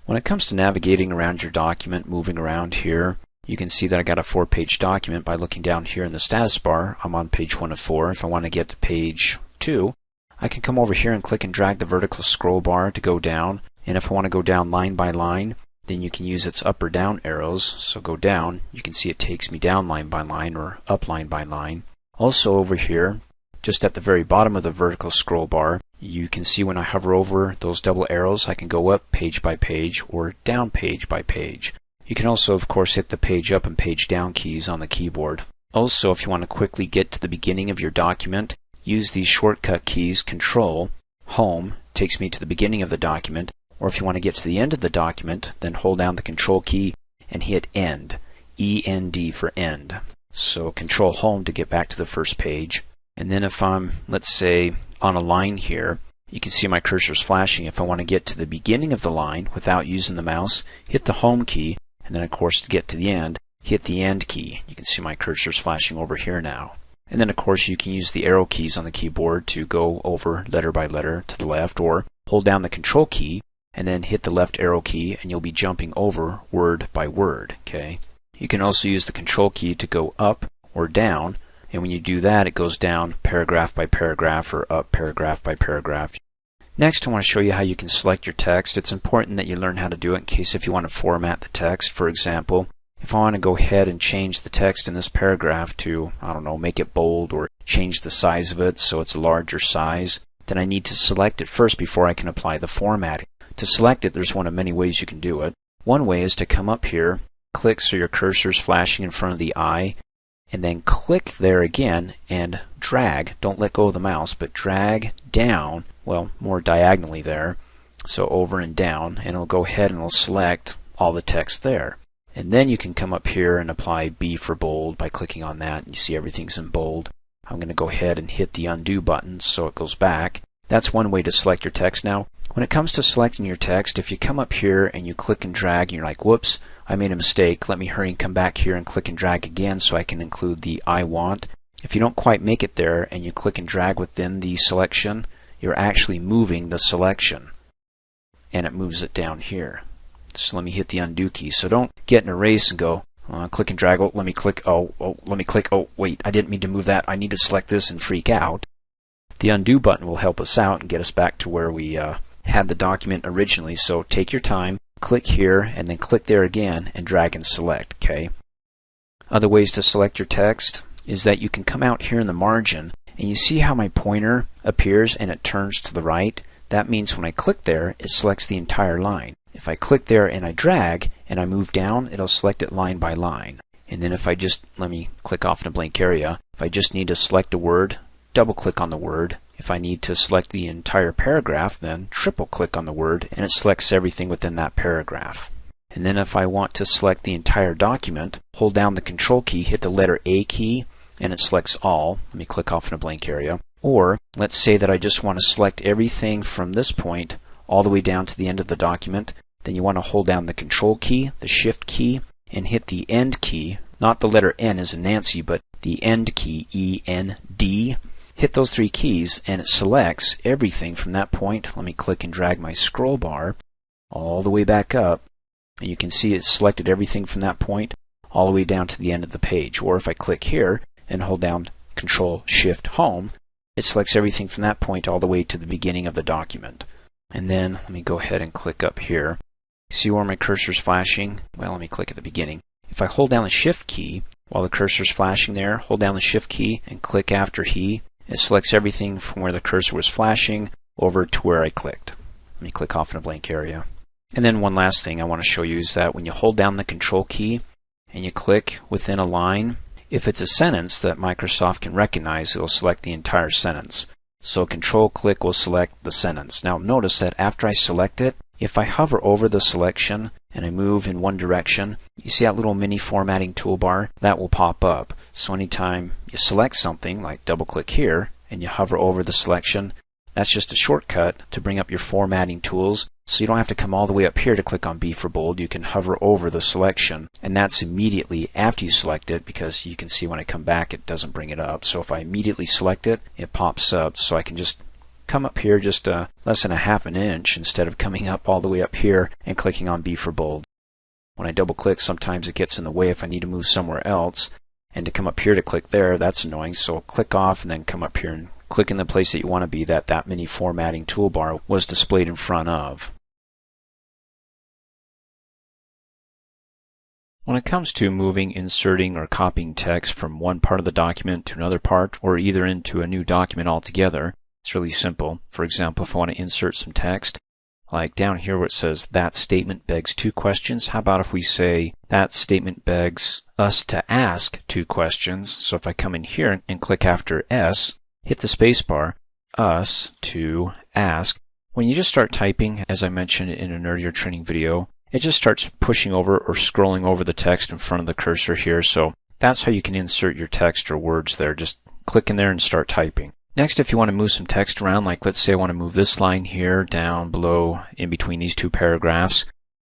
When it comes to navigating around your document, moving around here, you can see that I got a 4-page document by looking down here in the status bar. I'm on page 1 of 4. If I want to get to page 2, I can come over here and click and drag the vertical scroll bar to go down. And if I want to go down line by line, then you can use its up or down arrows. So go down, you can see it takes me down line by line or up line by line. Also over here, just at the very bottom of the vertical scroll bar, you can see when I hover over those double arrows, I can go up page by page or down page by page. You can also, of course, hit the page up and page down keys on the keyboard. Also, if you want to quickly get to the beginning of your document, use these shortcut keys. Control, Home, takes me to the beginning of the document. Or if you want to get to the end of the document, then hold down the Control key and hit End. E-N-D for end. So Control Home to get back to the first page. And then if I'm, let's say, on a line here, you can see my cursor's flashing. If I want to get to the beginning of the line without using the mouse, hit the Home key, and then of course to get to the end, hit the End key. You can see my cursor's flashing over here now. And then of course you can use the arrow keys on the keyboard to go over letter by letter to the left, or hold down the Control key and then hit the left arrow key and you'll be jumping over word by word. Okay. You can also use the Control key to go up or down, and when you do that it goes down paragraph by paragraph or up paragraph by paragraph. Next I want to show you how you can select your text. It's important that you learn how to do it in case if you want to format the text. For example, if I want to go ahead and change the text in this paragraph to, I don't know, make it bold or change the size of it so it's a larger size, then I need to select it first before I can apply the formatting. To select it, there's one of many ways you can do it. One way is to come up here, click so your cursor's flashing in front of the eye, and then click there again and drag. Don't let go of the mouse, but drag down, well, more diagonally there, so over and down, and it'll go ahead and it'll select all the text there. And then you can come up here and apply B for bold by clicking on that. You see everything's in bold. I'm going to go ahead and hit the undo button so it goes back. That's one way to select your text. Now, when it comes to selecting your text, if you come up here and you click and drag and you're like, whoops, I made a mistake, let me hurry and come back here and click and drag again so I can include the I want. If you don't quite make it there and you click and drag within the selection, you're actually moving the selection and it moves it down here. So let me hit the undo key. So don't get in a race and go click and drag, oh let me click, let me click, oh wait, I didn't mean to move that, I need to select this, and freak out. The undo button will help us out and get us back to where we had the document originally. So take your time, click here and then click there again and drag and select. Okay. Other ways to select your text is that you can come out here in the margin and you see how my pointer appears and it turns to the right. That means when I click there it selects the entire line. If I click there and I drag and I move down, it'll select it line by line. And then if I just, let me click off in a blank area, if I just need to select a word, double click on the word. If I need to select the entire paragraph, then triple click on the word and it selects everything within that paragraph. And then if I want to select the entire document, hold down the Control key, hit the letter A key, and it selects all. Let me click off in a blank area. Or let's say that I just want to select everything from this point all the way down to the end of the document. Then you want to hold down the Control key, the Shift key, and hit the End key. Not the letter N as in Nancy, but the End key, E-N-D. Hit those three keys and it selects everything from that point. Let me click and drag my scroll bar all the way back up. And you can see it selected everything from that point all the way down to the end of the page. Or if I click here and hold down Control Shift Home, it selects everything from that point all the way to the beginning of the document. And then let me go ahead and click up here. See where my cursor's flashing? Well, let me click at the beginning. If I hold down the Shift key while the cursor's flashing there, hold down the Shift key and click after he, it selects everything from where the cursor was flashing over to where I clicked. Let me click off in a blank area. And then one last thing I want to show you is that when you hold down the Control key and you click within a line, if it's a sentence that Microsoft can recognize, it will select the entire sentence. So Control click will select the sentence. Now notice that after I select it, if I hover over the selection and I move in one direction, you see that little mini formatting toolbar? That will pop up. So anytime you select something, like double click here, and you hover over the selection, that's just a shortcut to bring up your formatting tools. So you don't have to come all the way up here to click on B for bold. You can hover over the selection, and that's immediately after you select it, because you can see when I come back it doesn't bring it up. So if I immediately select it, it pops up, so I can just come up here just less than a half an inch instead of coming up all the way up here and clicking on B for bold. When I double click, sometimes it gets in the way if I need to move somewhere else. And to come up here to click there, that's annoying. So click off and then come up here and click in the place that you want to be that mini formatting toolbar was displayed in front of. When it comes to moving, inserting, or copying text from one part of the document to another part, or either into a new document altogether, it's really simple. For example, if I want to insert some text, like down here where it says, that statement begs two questions, how about if we say, that statement begs us to ask two questions. So if I come in here and click after S, hit the space bar, us to ask. When you just start typing, as I mentioned in an earlier training video, it just starts pushing over or scrolling over the text in front of the cursor here. So that's how you can insert your text or words there. Just click in there and start typing. Next, if you want to move some text around, like let's say I want to move this line here down below in between these two paragraphs.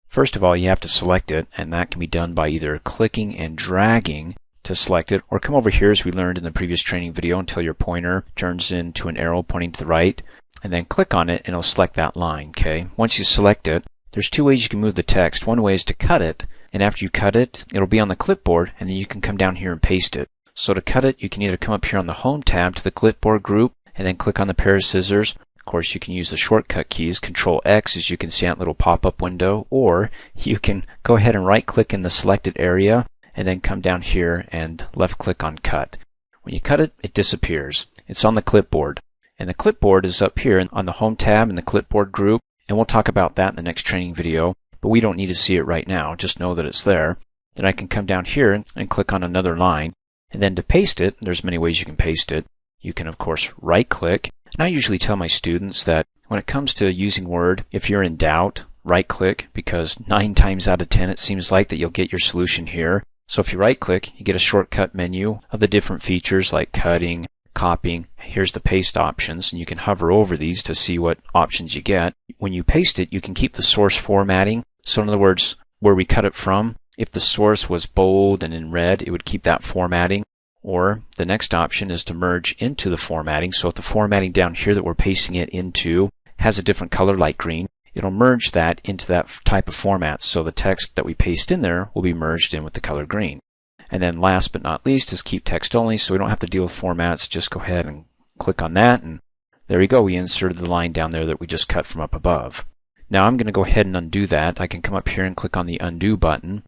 First of all, you have to select it, and that can be done by either clicking and dragging to select it, or come over here as we learned in the previous training video until your pointer turns into an arrow pointing to the right, and then click on it and it'll select that line. Okay. Once you select it, there's two ways you can move the text. One way is to cut it, and after you cut it, it'll be on the clipboard, and then you can come down here and paste it. So to cut it, you can either come up here on the Home tab to the Clipboard group, and then click on the pair of scissors. Of course, you can use the shortcut keys, Control X, as you can see in that little pop-up window, or you can go ahead and right-click in the selected area, and then come down here and left-click on Cut. When you cut it, it disappears. It's on the clipboard. And the clipboard is up here on the Home tab in the Clipboard group, and we'll talk about that in the next training video, but we don't need to see it right now. Just know that it's there. Then I can come down here and click on another line, and then to paste it, there's many ways you can paste it. You can, of course, right-click. And I usually tell my students that when it comes to using Word, if you're in doubt, right-click, because 9 times out of 10 it seems like that you'll get your solution here. So if you right-click, you get a shortcut menu of the different features like cutting, copying. Here's the paste options, and you can hover over these to see what options you get. When you paste it, you can keep the source formatting. So in other words, where we cut it from, if the source was bold and in red, it would keep that formatting. Or the next option is to merge into the formatting. So if the formatting down here that we're pasting it into has a different color like green, it'll merge that into that type of format. So the text that we paste in there will be merged in with the color green. And then last but not least is keep text only, so we don't have to deal with formats. Just go ahead and click on that, and there we go. We inserted the line down there that we just cut from up above. Now I'm going to go ahead and undo that. I can come up here and click on the undo button,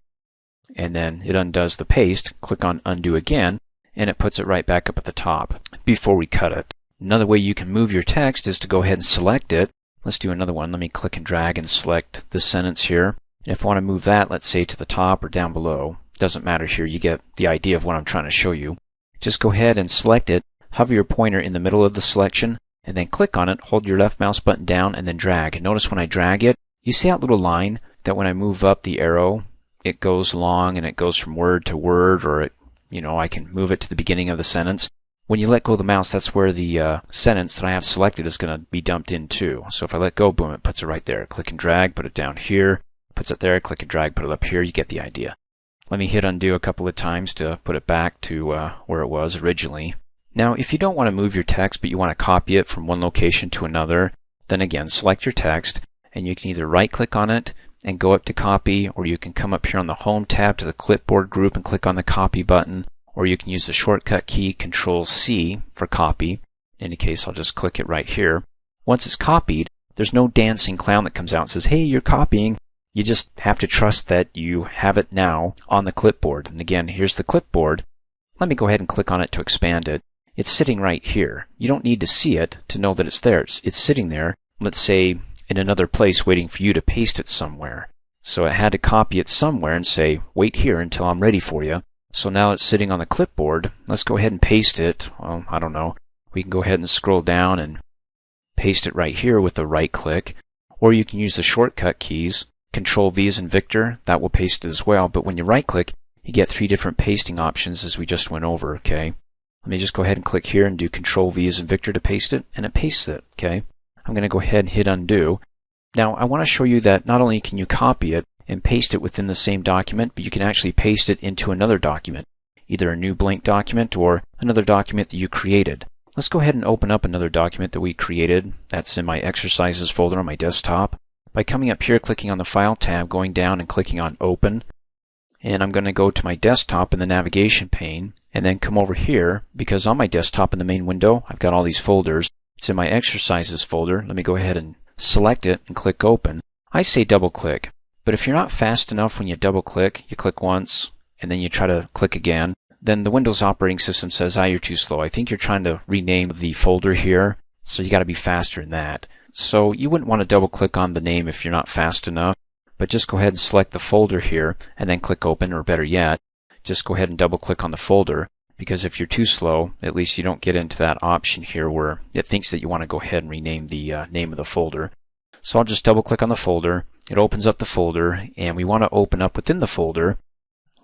and then it undoes the paste. Click on undo again, and it puts it right back up at the top before we cut it. Another way you can move your text is to go ahead and select it. Let's do another one. Let me click and drag and select this sentence here. And if I want to move that, let's say to the top or down below, doesn't matter here. You get the idea of what I'm trying to show you. Just go ahead and select it. Hover your pointer in the middle of the selection, and then click on it. Hold your left mouse button down, and then drag. And notice when I drag it, you see that little line that when I move up the arrow, it goes along and it goes from word to word, or it, I can move it to the beginning of the sentence. When you let go of the mouse, that's where the sentence that I have selected is going to be dumped into. So if I let go, boom, it puts it right there. Click and drag, put it down here, puts it there, click and drag, put it up here. You get the idea. Let me hit undo a couple of times to put it back to where it was originally. Now, if you don't want to move your text, but you want to copy it from one location to another, then again, select your text, and you can either right-click on it and go up to copy, or you can come up here on the Home tab to the Clipboard group and click on the copy button, or you can use the shortcut key Control-C for copy. In any case, I'll just click it right here. Once it's copied, there's no dancing clown that comes out and says, hey, you're copying. You just have to trust that you have it now on the clipboard. And again, here's the clipboard. Let me go ahead and click on it to expand it. It's sitting right here. You don't need to see it to know that it's there. It's sitting there, let's say, in another place waiting for you to paste it somewhere. So I had to copy it somewhere and say, wait here until I'm ready for you. So now it's sitting on the clipboard. Let's go ahead and paste it. Well, I don't know. We can go ahead and scroll down and paste it right here with the right click. Or you can use the shortcut keys. Control-V as in Victor. That will paste it as well. But when you right click, you get 3 different pasting options as we just went over, okay? Let me just go ahead and click here and do Control-V as in Victor to paste it, and it pastes it, okay? I'm going to go ahead and hit undo. Now, I want to show you that not only can you copy it and paste it within the same document, but you can actually paste it into another document, either a new blank document or another document that you created. Let's go ahead and open up another document that we created that's in my exercises folder on my desktop by coming up here, clicking on the File tab, going down and clicking on Open. And I'm going to go to my desktop in the Navigation pane and then come over here because on my desktop in the main window I've got all these folders. It's in my exercises folder. Let me go ahead and select it and click Open. I say double click, but if you're not fast enough when you double click, you click once and then you try to click again, then the Windows operating system says, you're too slow. I think you're trying to rename the folder here, so you got to be faster than that. So you wouldn't want to double click on the name if you're not fast enough, but just go ahead and select the folder here and then click Open, or better yet, just go ahead and double click on the folder, because if you're too slow, at least you don't get into that option here where it thinks that you want to go ahead and rename the name of the folder. So I'll just double click on the folder. It opens up the folder, and we want to open up within the folder.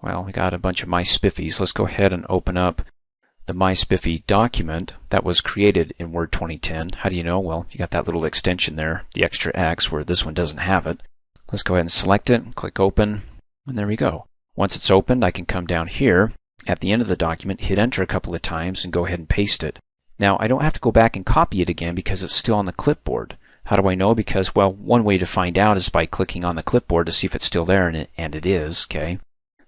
Well, we got a bunch of My Spiffies. Let's go ahead and open up the My Spiffy document that was created in Word 2010. How do you know? Well, you got that little extension there, the extra X, where this one doesn't have it. Let's go ahead and select it, click Open, and there we go. Once it's opened, I can come down here at the end of the document, hit Enter a couple of times, and go ahead and paste it. Now, I don't have to go back and copy it again because it's still on the clipboard. How do I know? Because, well, one way to find out is by clicking on the clipboard to see if it's still there, and it is, okay?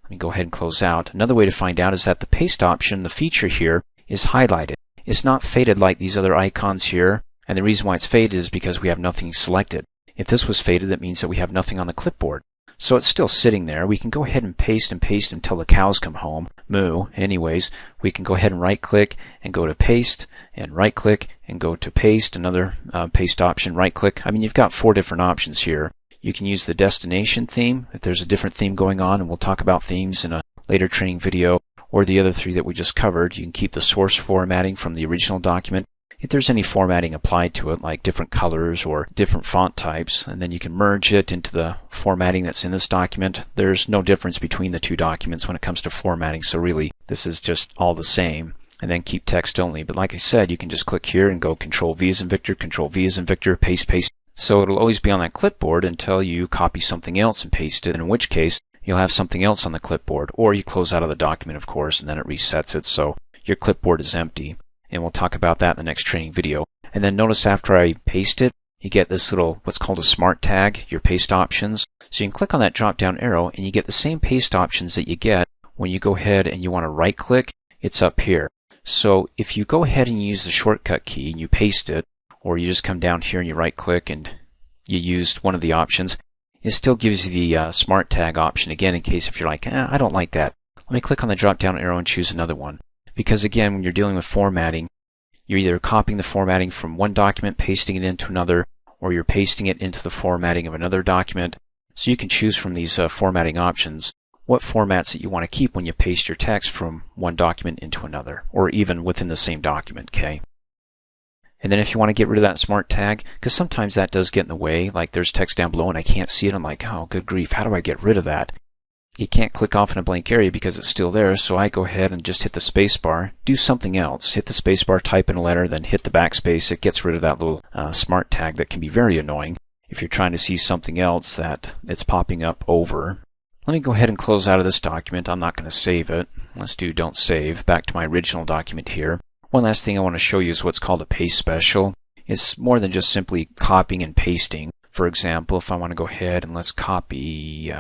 Let me go ahead and close out. Another way to find out is that the paste option, the feature here, is highlighted. It's not faded like these other icons here, and the reason why it's faded is because we have nothing selected. If this was faded, that means that we have nothing on the clipboard. So it's still sitting there. We can go ahead and paste until the cows come home. Moo. Anyways, we can go ahead and right-click and go to Paste, and right-click and go to Paste, another paste option, right-click. I mean, you've got 4 different options here. You can use the destination theme if there's a different theme going on, and we'll talk about themes in a later training video, or the other 3 that we just covered. You can keep the source formatting from the original document if there's any formatting applied to it, like different colors or different font types, and then you can merge it into the formatting that's in this document. There's no difference between the 2 documents when it comes to formatting, so really this is just all the same. And then keep text only. But like I said, you can just click here and go Control V as in Victor, Control V as in Victor, paste, paste. So it'll always be on that clipboard until you copy something else and paste it, in which case you'll have something else on the clipboard, or you close out of the document, of course, and then it resets it so your clipboard is empty. And we'll talk about that in the next training video. And then notice after I paste it, you get this little, what's called a smart tag, your paste options. So you can click on that drop down arrow and you get the same paste options that you get when you go ahead and you want to right click. It's up here. So if you go ahead and use the shortcut key and you paste it, or you just come down here and you right click and you used one of the options, it still gives you the smart tag option again in case if you're like, I don't like that. Let me click on the drop down arrow and choose another one. Because again, when you're dealing with formatting, you're either copying the formatting from one document, pasting it into another, or you're pasting it into the formatting of another document. So you can choose from these formatting options what formats that you want to keep when you paste your text from one document into another, or even within the same document, okay? And then if you want to get rid of that smart tag, because sometimes that does get in the way, like there's text down below and I can't see it, I'm like, oh, good grief, how do I get rid of that? You can't click off in a blank area because it's still there, so I go ahead and just hit the space bar, do something else. Hit the space bar, type in a letter, then hit the backspace. It gets rid of that little smart tag that can be very annoying if you're trying to see something else that it's popping up over. Let me go ahead and close out of this document. I'm not going to save it. Let's do Don't Save. Back to my original document here. One last thing I want to show you is what's called a paste special. It's more than just simply copying and pasting. For example, if I want to go ahead and let's copy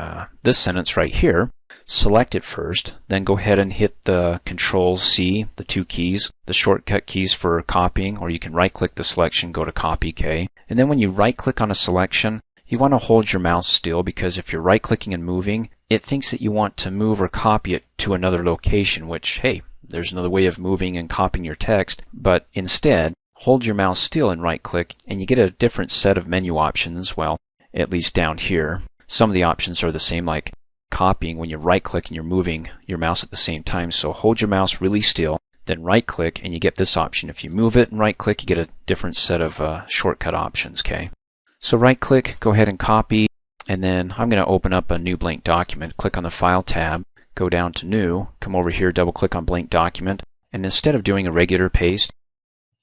this sentence right here, select it first, then go ahead and hit the Control C, the 2 keys, the shortcut keys for copying, or you can right click the selection, go to Copy K. And then when you right click on a selection, you want to hold your mouse still, because if you're right clicking and moving, it thinks that you want to move or copy it to another location, which, hey, there's another way of moving and copying your text, but instead, hold your mouse still and right click and you get a different set of menu options, well, at least down here. Some of the options are the same, like copying when you right click and you're moving your mouse at the same time. So hold your mouse really still, then right click and you get this option. If you move it and right click, you get a different set of shortcut options, okay? So right click, go ahead and copy, and then I'm going to open up a new blank document. Click on the File tab, go down to New, come over here, double click on Blank Document, and instead of doing a regular paste,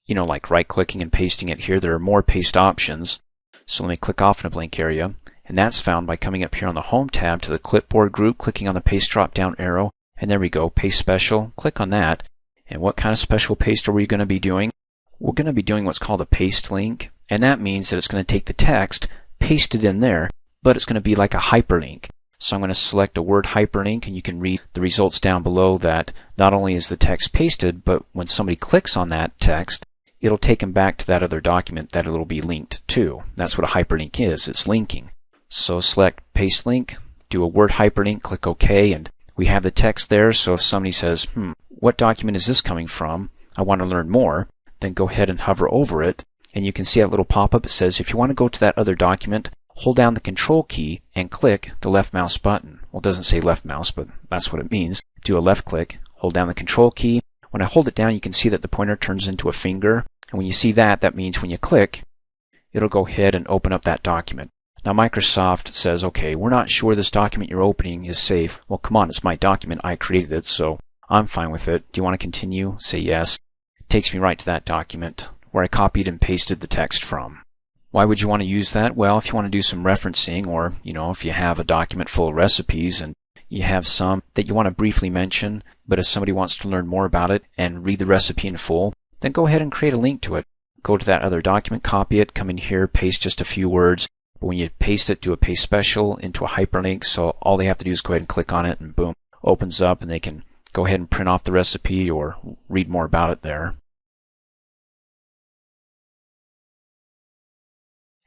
you know, like right-clicking and pasting it here, there are more paste options. So let me click off in a blank area, and that's found by coming up here on the Home tab to the Clipboard group, clicking on the Paste drop-down arrow, and there we go, Paste Special. Click on that, and what kind of special paste are we going to be doing? we're going to be doing what's called a paste link, and that means that it's going to take the text, paste it in there, but it's going to be like a hyperlink. So I'm going to select a word hyperlink, and you can read the results down below that not only is the text pasted, but when somebody clicks on that text, it'll take them back to that other document that it'll be linked to. That's what a hyperlink is. It's linking. So select paste link, do a word hyperlink, click OK, and we have the text there. So if somebody says, what document is this coming from? I want to learn more. Then go ahead and hover over it, and you can see a little pop-up. It says if you want to go to that other document, hold down the Control key and click the left mouse button. Well, it doesn't say left mouse, but that's what it means. Do a left click, hold down the Control key. When I hold it down, you can see that the pointer turns into a finger. And when you see that, that means when you click, it'll go ahead and open up that document. Now Microsoft says, okay, we're not sure this document you're opening is safe. Well, come on, it's my document. I created it, so I'm fine with it. Do you want to continue? Say yes. It takes me right to that document where I copied and pasted the text from. Why would you want to use that? Well, if you want to do some referencing, or if you have a document full of recipes and you have some that you want to briefly mention, but if somebody wants to learn more about it and read the recipe in full, then go ahead and create a link to it. Go to that other document, copy it, come in here, paste just a few words. But when you paste it, do a paste special into a hyperlink. So all they have to do is go ahead and click on it, and boom, opens up, and they can go ahead and print off the recipe or read more about it there.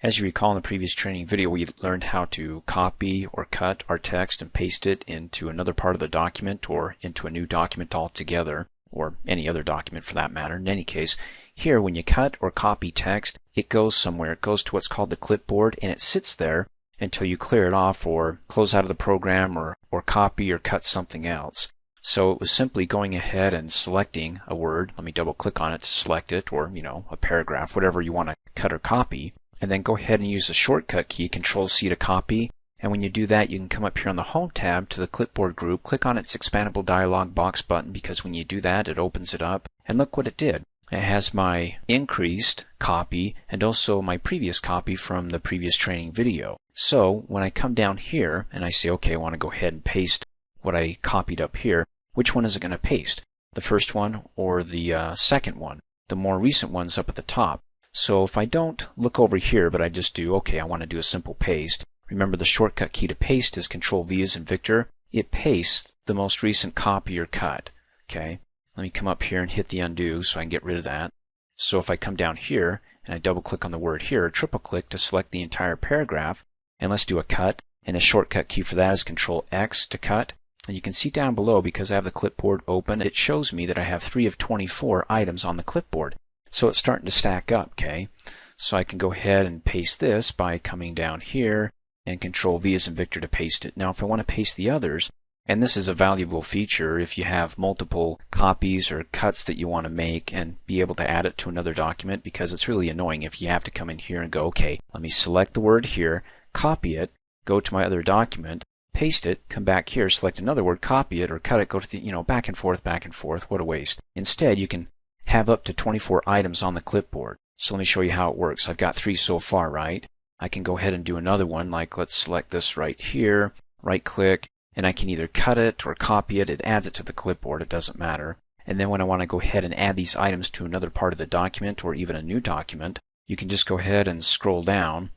As you recall in the previous training video, we learned how to copy or cut our text and paste it into another part of the document or into a new document altogether, or any other document for that matter. In any case, here when you cut or copy text, it goes somewhere. It goes to what's called the clipboard, and it sits there until you clear it off or close out of the program or copy or cut something else. So it was simply going ahead and selecting a word. Let me double click on it to select it, or a paragraph, whatever you want to cut or copy. And then go ahead and use the shortcut key, Control-C to copy. And when you do that, you can come up here on the Home tab to the Clipboard group, click on its expandable dialog box button, because when you do that, it opens it up. And look what it did. It has my increased copy and also my previous copy from the previous training video. So when I come down here and I say, okay, I want to go ahead and paste what I copied up here, which one is it going to paste? The first one or the second one? The more recent one's up at the top. So if I don't look over here, but I just do, okay, I want to do a simple paste. Remember, the shortcut key to paste is Control-V as in Victor. It pastes the most recent copy or cut. Okay, let me come up here and hit the undo so I can get rid of that. So if I come down here and I double click on the word here, or triple click to select the entire paragraph, and let's do a cut. And the shortcut key for that is Control-X to cut. And you can see down below, because I have the clipboard open, it shows me that I have 3 of 24 items on the clipboard. So it's starting to stack up, okay? So I can go ahead and paste this by coming down here and Control-V as in Victor to paste it. Now if I want to paste the others, and this is a valuable feature if you have multiple copies or cuts that you want to make and be able to add it to another document, because it's really annoying if you have to come in here and go, okay, let me select the word here, copy it, go to my other document, paste it, come back here, select another word, copy it, or cut it, go to the, back and forth, what a waste. Instead, you can have up to 24 items on the clipboard. So let me show you how it works. I've got 3 so far, right? I can go ahead and do another one, like let's select this right here, right click, and I can either cut it or copy it. It adds it to the clipboard, it doesn't matter. And then when I want to go ahead and add these items to another part of the document or even a new document, you can just go ahead and scroll down.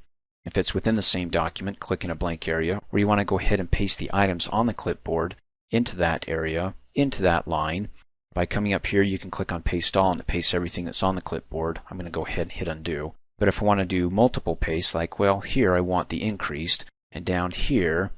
If it's within the same document, click in a blank area, where you want to go ahead and paste the items on the clipboard into that area, into that line. By coming up here, you can click on Paste All, and it pastes everything that's on the clipboard. I'm going to go ahead and hit Undo. But if I want to do multiple pastes, like, well, here I want the increased, and down here,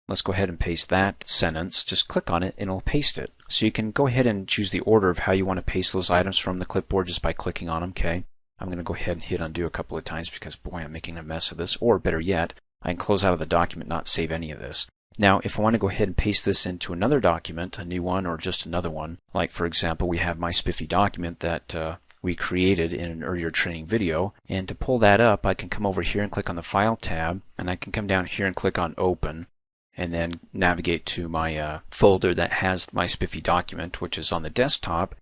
let's go ahead and paste that sentence. Just click on it, and it'll paste it. So you can go ahead and choose the order of how you want to paste those items from the clipboard just by clicking on them, okay? I'm going to go ahead and hit Undo a couple of times because, boy, I'm making a mess of this. Or better yet, I can close out of the document, not save any of this. Now, if I want to go ahead and paste this into another document, a new one or just another one, like for example, we have my spiffy document that we created in an earlier training video, and to pull that up, I can come over here and click on the File tab, and I can come down here and click on Open, and then navigate to my folder that has my spiffy document, which is on the desktop.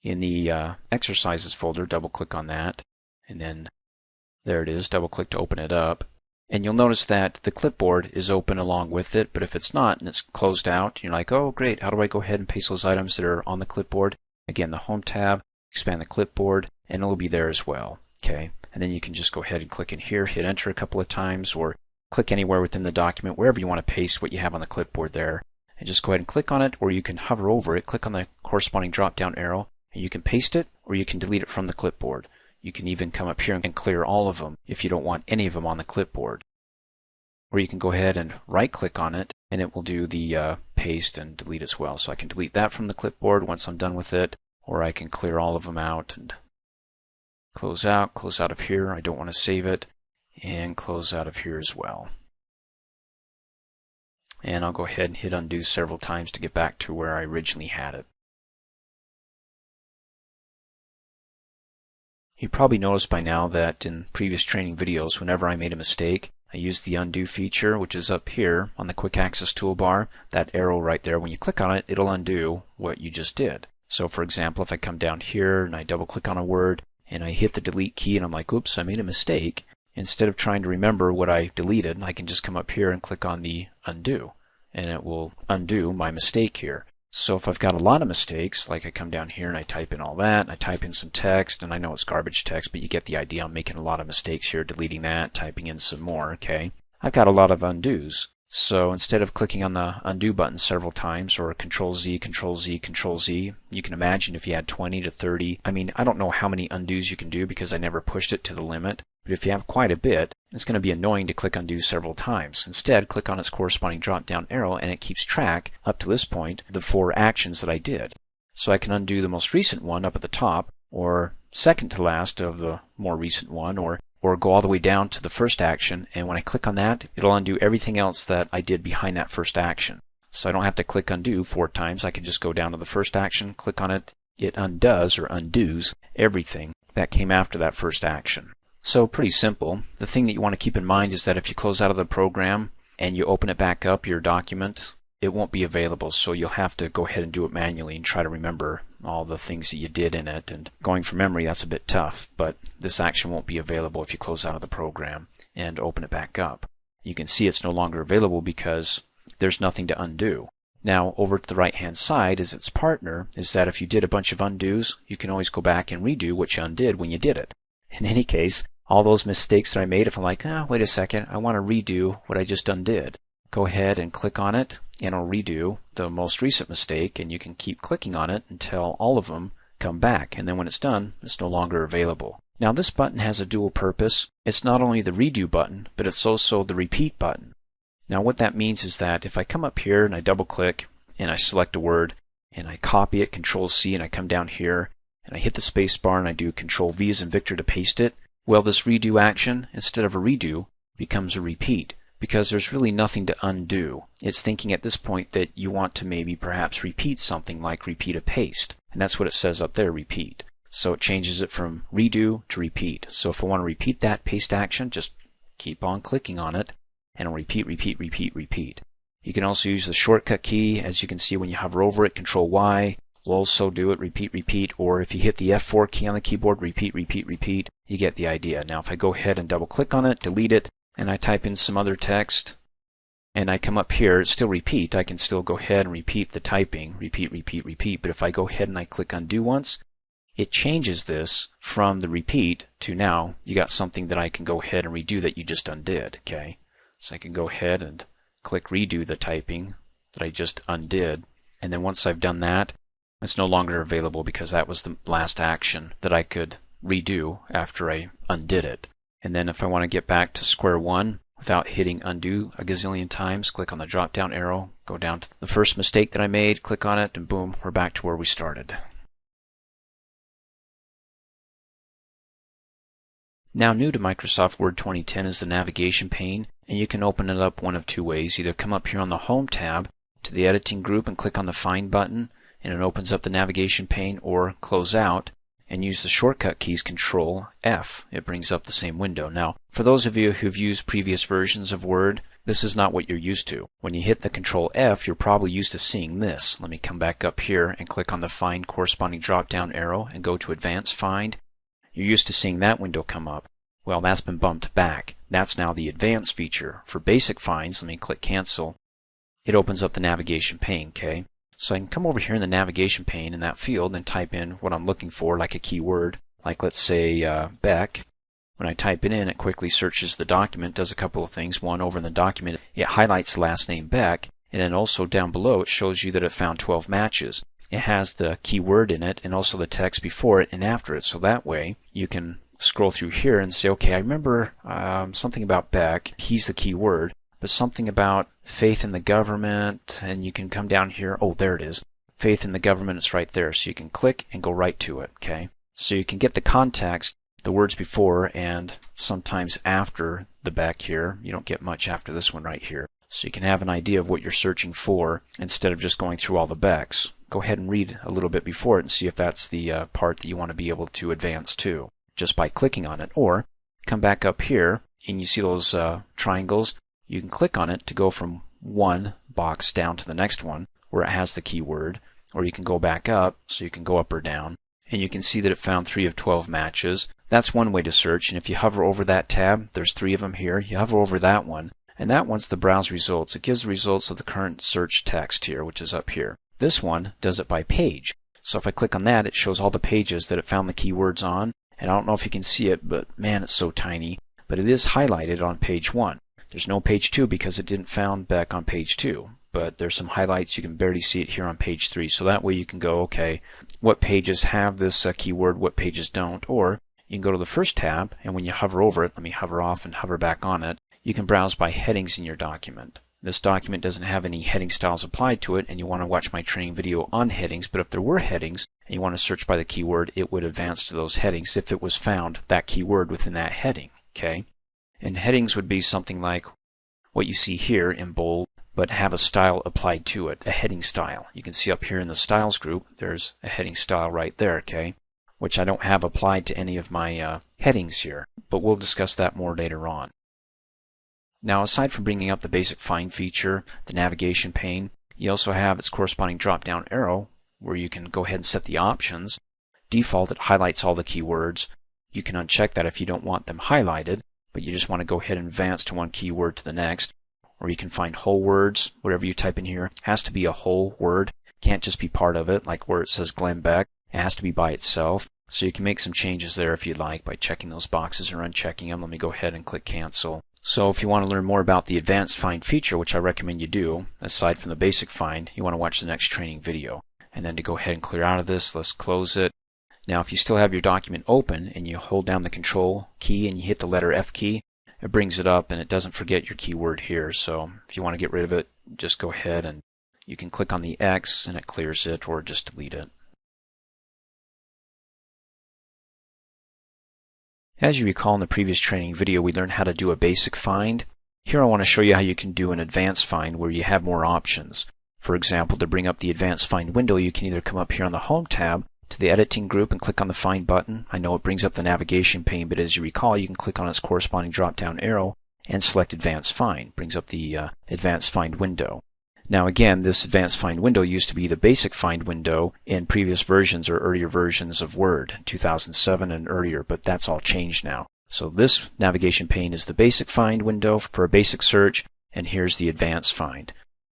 In the Exercises folder, double click on that, and then there it is, double click to open it up. And you'll notice that the clipboard is open along with it, but if it's not and it's closed out, you're like, oh great, how do I go ahead and paste those items that are on the clipboard? Again, the Home tab, expand the clipboard, and it'll be there as well. Okay, and then you can just go ahead and click in here, hit enter a couple of times, or click anywhere within the document, wherever you want to paste what you have on the clipboard there, and just go ahead and click on it, or you can hover over it, click on the corresponding drop down arrow, and you can paste it, or you can delete it from the clipboard. You can even come up here and clear all of them if you don't want any of them on the clipboard. Or you can go ahead and right click on it, and it will do the paste and delete as well. So I can delete that from the clipboard once I'm done with it, or I can clear all of them out and close out of here. I don't want to save it, and close out of here as well. And I'll go ahead and hit undo several times to get back to where I originally had it. You probably noticed by now that in previous training videos, whenever I made a mistake, I used the undo feature, which is up here on the quick access toolbar. That arrow right there, when you click on it, it'll undo what you just did. So for example, if I come down here and I double click on a word and I hit the delete key and I'm like, oops, I made a mistake. Instead of trying to remember what I deleted, I can just come up here and click on the undo, and it will undo my mistake here. So if I've got a lot of mistakes, like I come down here and I type in all that, and I type in some text, and I know it's garbage text, but you get the idea. I'm making a lot of mistakes here, deleting that, typing in some more, okay? I've got a lot of undos. So instead of clicking on the undo button several times, or Control Z, Control Z, Control Z, you can imagine if you had 20 to 30. I mean, I don't know how many undos you can do because I never pushed it to the limit. But if you have quite a bit, it's going to be annoying to click undo several times. Instead, click on its corresponding drop-down arrow, and it keeps track, up to this point, of the 4 actions that I did. So I can undo the most recent one up at the top, or second to last of the more recent one, or go all the way down to the first action, and when I click on that, it'll undo everything else that I did behind that first action. So I don't have to click undo 4 times. I can just go down to the first action, click on it, it undoes or undoes everything that came after that first action. So pretty simple. The thing that you want to keep in mind is that if you close out of the program and you open it back up, your document, it won't be available. So you'll have to go ahead and do it manually and try to remember all the things that you did in it. And going from memory, that's a bit tough, but this action won't be available if you close out of the program and open it back up. You can see it's no longer available because there's nothing to undo. Now, over to the right-hand side is its partner, is that if you did a bunch of undos, you can always go back and redo what you undid when you did it. In any case, all those mistakes that I made, if I'm like, wait a second, I want to redo what I just undid, go ahead and click on it, and it'll redo the most recent mistake, and you can keep clicking on it until all of them come back, and then when it's done, it's no longer available. Now this button has a dual purpose. It's not only the redo button, but it's also the repeat button. Now what that means is that if I come up here and I double click and I select a word and I copy it, Control C, and I come down here and I hit the space bar and I do Control V as in Victor to paste it, well, this redo action, instead of a redo, becomes a repeat because there's really nothing to undo. It's thinking at this point that you want to maybe perhaps repeat something like repeat a paste, and that's what it says up there, repeat. So it changes it from redo to repeat. So if I want to repeat that paste action, just keep on clicking on it and it'll repeat, repeat, repeat, repeat. You can also use the shortcut key. As you can see when you hover over it, Control Y will also do it, repeat, repeat, or if you hit the F4 key on the keyboard, repeat, repeat, repeat. You get the idea. Now if I go ahead and double click on it, delete it, and I type in some other text, and I come up here, it's still repeat. I can still go ahead and repeat the typing, repeat, repeat, repeat. But if I go ahead and I click undo once, it changes this from the repeat to now you got something that I can go ahead and redo that you just undid. Okay, so I can go ahead and click redo the typing that I just undid, and then once I've done that, it's no longer available because that was the last action that I could redo after I undid it. And then if I want to get back to square one without hitting undo a gazillion times, click on the drop down arrow, go down to the first mistake that I made, click on it, and boom, we're back to where we started. Now new to Microsoft Word 2010 is the Navigation Pane, and you can open it up one of 2 ways. Either come up here on the Home tab to the Editing group and click on the Find button, and it opens up the Navigation Pane, or close out and use the shortcut keys Control F. It brings up the same window. Now, for those of you who've used previous versions of Word, this is not what you're used to. When you hit the Control F, you're probably used to seeing this. Let me come back up here and click on the Find corresponding drop-down arrow and go to Advanced Find. You're used to seeing that window come up. Well, that's been bumped back. That's now the Advanced feature. For basic finds, let me click Cancel. It opens up the Navigation Pane, okay? So I can come over here in the Navigation Pane in that field and type in what I'm looking for, like a keyword, like let's say Beck. When I type it in, it quickly searches the document, does a couple of things. One, over in the document, it highlights the last name Beck, and then also down below it shows you that it found 12 matches. It has the keyword in it and also the text before it and after it, so that way you can scroll through here and say, okay, I remember something about Beck, he's the keyword, but something about faith in the government, and you can come down here, oh, there it is. Faith in the government, it's right there, so you can click and go right to it, okay? So you can get the context, the words before and sometimes after the Beck here. You don't get much after this one right here. So you can have an idea of what you're searching for instead of just going through all the Becks. Go ahead and read a little bit before it and see if that's the part that you want to be able to advance to just by clicking on it. Or come back up here and you see those triangles. You can click on it to go from one box down to the next one where it has the keyword, or you can go back up, so you can go up or down, and you can see that it found 3 of 12 matches. That's one way to search, and if you hover over that tab, there's 3 of them here. You hover over that one, and that one's the browse results. It gives the results of the current search text here, which is up here. This one does it by page. So if I click on that, it shows all the pages that it found the keywords on, and I don't know if you can see it, but man, it's so tiny. But it is highlighted on page 1. There's no page 2 because it didn't found Beck on page 2. But there's some highlights. You can barely see it here on page 3. So that way you can go, okay, what pages have this keyword, what pages don't. Or you can go to the first tab, and when you hover over it, let me hover off and hover back on it, you can browse by headings in your document. This document doesn't have any heading styles applied to it, and you want to watch my training video on headings, but if there were headings and you want to search by the keyword, it would advance to those headings if it was found that keyword within that heading. Okay? And headings would be something like what you see here in bold, but have a style applied to it, a heading style. You can see up here in the styles group, there's a heading style right there, okay, which I don't have applied to any of my headings here, but we'll discuss that more later on. Now, aside from bringing up the basic find feature, the navigation pane, you also have its corresponding drop-down arrow where you can go ahead and set the options. Default, it highlights all the keywords. You can uncheck that if you don't want them highlighted, but you just want to go ahead and advance to one keyword to the next. Or you can find whole words. Whatever you type in here has to be a whole word. Can't just be part of it, like where it says Glenn Beck. It has to be by itself. So you can make some changes there if you'd like by checking those boxes or unchecking them. Let me go ahead and click cancel. So if you want to learn more about the advanced find feature, which I recommend you do, aside from the basic find, you want to watch the next training video. And then to go ahead and clear out of this, let's close it. Now if you still have your document open and you hold down the control key and you hit the letter F key, it brings it up and it doesn't forget your keyword here. So if you want to get rid of it, just go ahead and you can click on the X and it clears it, or just delete it. As you recall in the previous training video, we learned how to do a basic find. Here I want to show you how you can do an advanced find where you have more options. For example, to bring up the advanced find window, you can either come up here on the Home tab to the editing group and click on the Find button. I know it brings up the navigation pane, but as you recall, you can click on its corresponding drop-down arrow and select Advanced Find. Brings up the Advanced Find window. Now again, this Advanced Find window used to be the Basic Find window in previous versions or earlier versions of Word, 2007 and earlier, but that's all changed now. So this navigation pane is the Basic Find window for a basic search, and here's the Advanced Find.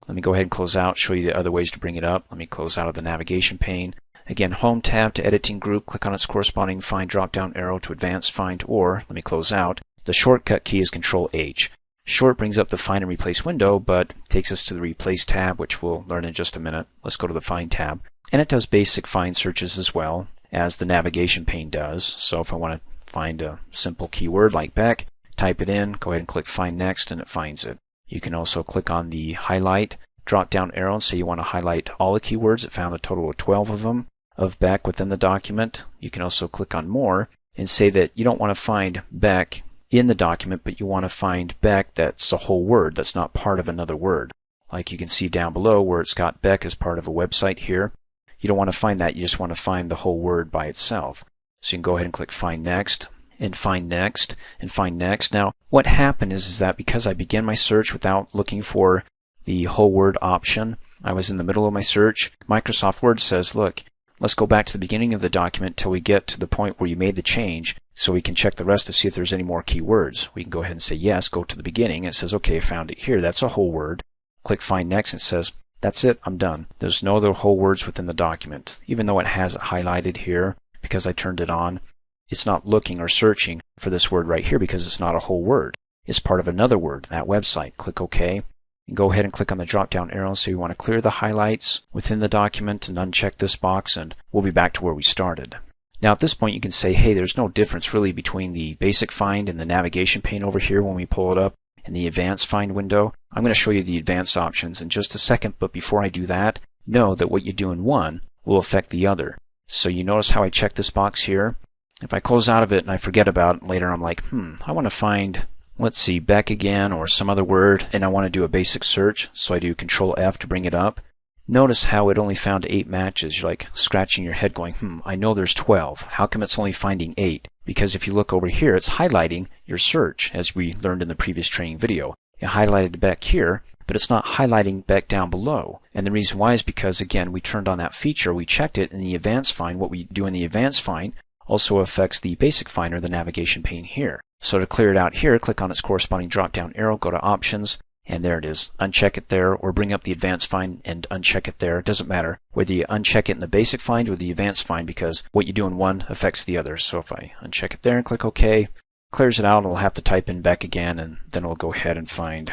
Let me go ahead and close out, show you the other ways to bring it up. Let me close out of the navigation pane. Again, Home tab to Editing group, click on its corresponding Find drop-down arrow to Advanced Find, or, let me close out, the shortcut key is Control-H. Short brings up the Find and Replace window, but takes us to the Replace tab, which we'll learn in just a minute. Let's go to the Find tab. And it does basic find searches as well as the navigation pane does. So if I want to find a simple keyword like Beck, type it in, go ahead and click Find Next, and it finds it. You can also click on the Highlight drop-down arrow and say you want to highlight all the keywords. It found a total of 12 of them of Beck within the document. You can also click on More and say that you don't want to find Beck in the document, but you want to find Beck that's a whole word, that's not part of another word. Like you can see down below where it's got Beck as part of a website here. You don't want to find that, you just want to find the whole word by itself. So you can go ahead and click Find Next, and Find Next, and Find Next. Now what happened is that because I began my search without looking for the whole word option, I was in the middle of my search, Microsoft Word says, look, let's go back to the beginning of the document till we get to the point where you made the change so we can check the rest to see if there's any more keywords. We can go ahead and say yes, go to the beginning. It says, okay, I found it here. That's a whole word. Click Find Next and it says, that's it, I'm done. There's no other whole words within the document. Even though it has it highlighted here because I turned it on, it's not looking or searching for this word right here because it's not a whole word. It's part of another word, that website. Click OK. And go ahead and click on the drop down arrow. So you want to clear the highlights within the document and uncheck this box, and we'll be back to where we started. Now at this point you can say, hey, there's no difference really between the basic find and the navigation pane over here when we pull it up in the advanced find window. I'm going to show you the advanced options in just a second, but before I do that, know that what you do in one will affect the other. So you notice how I check this box here? If I close out of it and I forget about it later, I'm like, I want to find, let's see, Beck again or some other word, and I want to do a basic search, so I do Control F to bring it up. Notice how it only found 8 matches. You're like scratching your head going, I know there's 12. How come it's only finding 8? Because if you look over here, it's highlighting your search, as we learned in the previous training video. It highlighted Beck here, but it's not highlighting Beck down below. And the reason why is because, again, we turned on that feature. We checked it in the advanced find. What we do in the advanced find also affects the basic find or the navigation pane here. So to clear it out here, click on its corresponding drop-down arrow, go to Options, and there it is. Uncheck it there, or bring up the advanced find and uncheck it there. It doesn't matter whether you uncheck it in the basic find or the advanced find, because what you do in one affects the other. So if I uncheck it there and click OK, clears it out. I'll have to type in Beck again, and then we'll go ahead and find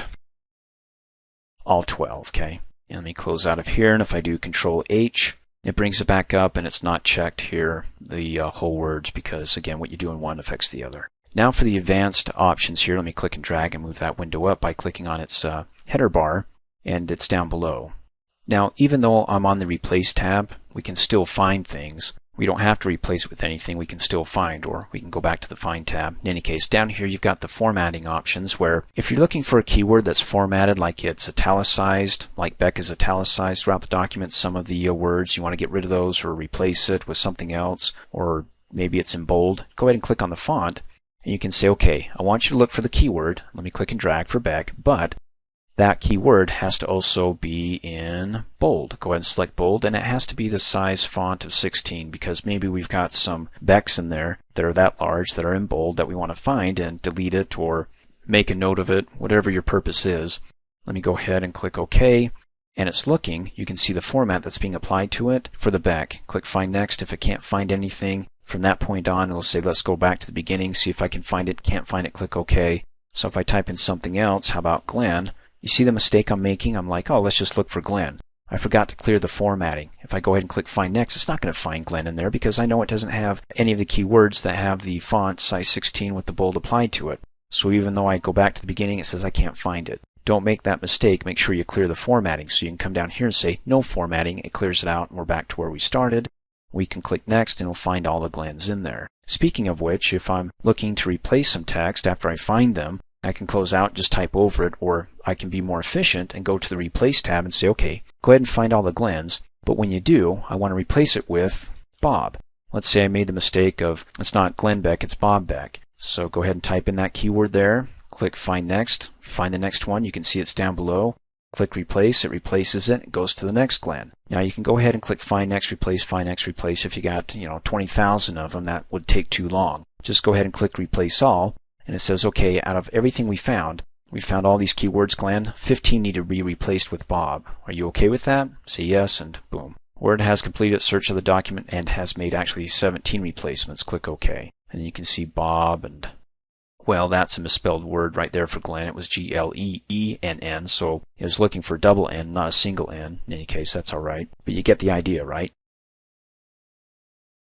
all 12. Okay. And let me close out of here, and if I do Control H, it brings it back up, and it's not checked here, the whole words, because again, what you do in one affects the other. Now for the advanced options here, let me click and drag and move that window up by clicking on its header bar, and it's down below. Now, even though I'm on the Replace tab, we can still find things. We don't have to replace it with anything. We can still find, or we can go back to the Find tab. In any case, down here you've got the formatting options, where if you're looking for a keyword that's formatted, like it's italicized, like Beck is italicized throughout the document, some of the words, you want to get rid of those or replace it with something else, or maybe it's in bold, go ahead and click on the font. And you can say, okay, I want you to look for the keyword. Let me click and drag for Beck, but that keyword has to also be in bold. Go ahead and select bold, and it has to be the size font of 16, because maybe we've got some Becks in there that are that large that are in bold that we want to find and delete it or make a note of it, whatever your purpose is. Let me go ahead and click OK. And it's looking. You can see the format that's being applied to it for the Beck. Click Find Next. If it can't find anything, from that point on, it'll say, let's go back to the beginning, see if I can find it. Can't find it, click OK. So if I type in something else, how about Glenn? You see the mistake I'm making? I'm like, oh, let's just look for Glenn. I forgot to clear the formatting. If I go ahead and click Find Next, it's not going to find Glenn in there because I know it doesn't have any of the keywords that have the font size 16 with the bold applied to it. So even though I go back to the beginning, it says I can't find it. Don't make that mistake. Make sure you clear the formatting. So you can come down here and say no formatting. It clears it out, and we're back to where we started. We can click Next, and it'll find all the Glens in there. Speaking of which, if I'm looking to replace some text after I find them, I can close out and just type over it, or I can be more efficient and go to the Replace tab and say, okay, go ahead and find all the Glens, but when you do, I want to replace it with Bob. Let's say I made the mistake of, it's not Glenn Beck, it's Bob Beck. So go ahead and type in that keyword there, click Find Next, find the next one. You can see it's down below. Click Replace, it replaces it, it goes to the next Glen. Now you can go ahead and click Find Next, Replace, Find Next, Replace. If you got 20,000 of them, that would take too long. Just go ahead and click Replace All, and it says, okay, out of everything we found all these keywords, Glenn, 15 need to be replaced with Bob. Are you okay with that? Say yes, and boom. Word has completed search of the document and has made actually 17 replacements. Click OK. And you can see Bob, and well, that's a misspelled word right there for Glenn. It was G-L-E-E-N-N, so it was looking for double N, not a single N. In any case, that's all right. But you get the idea, right?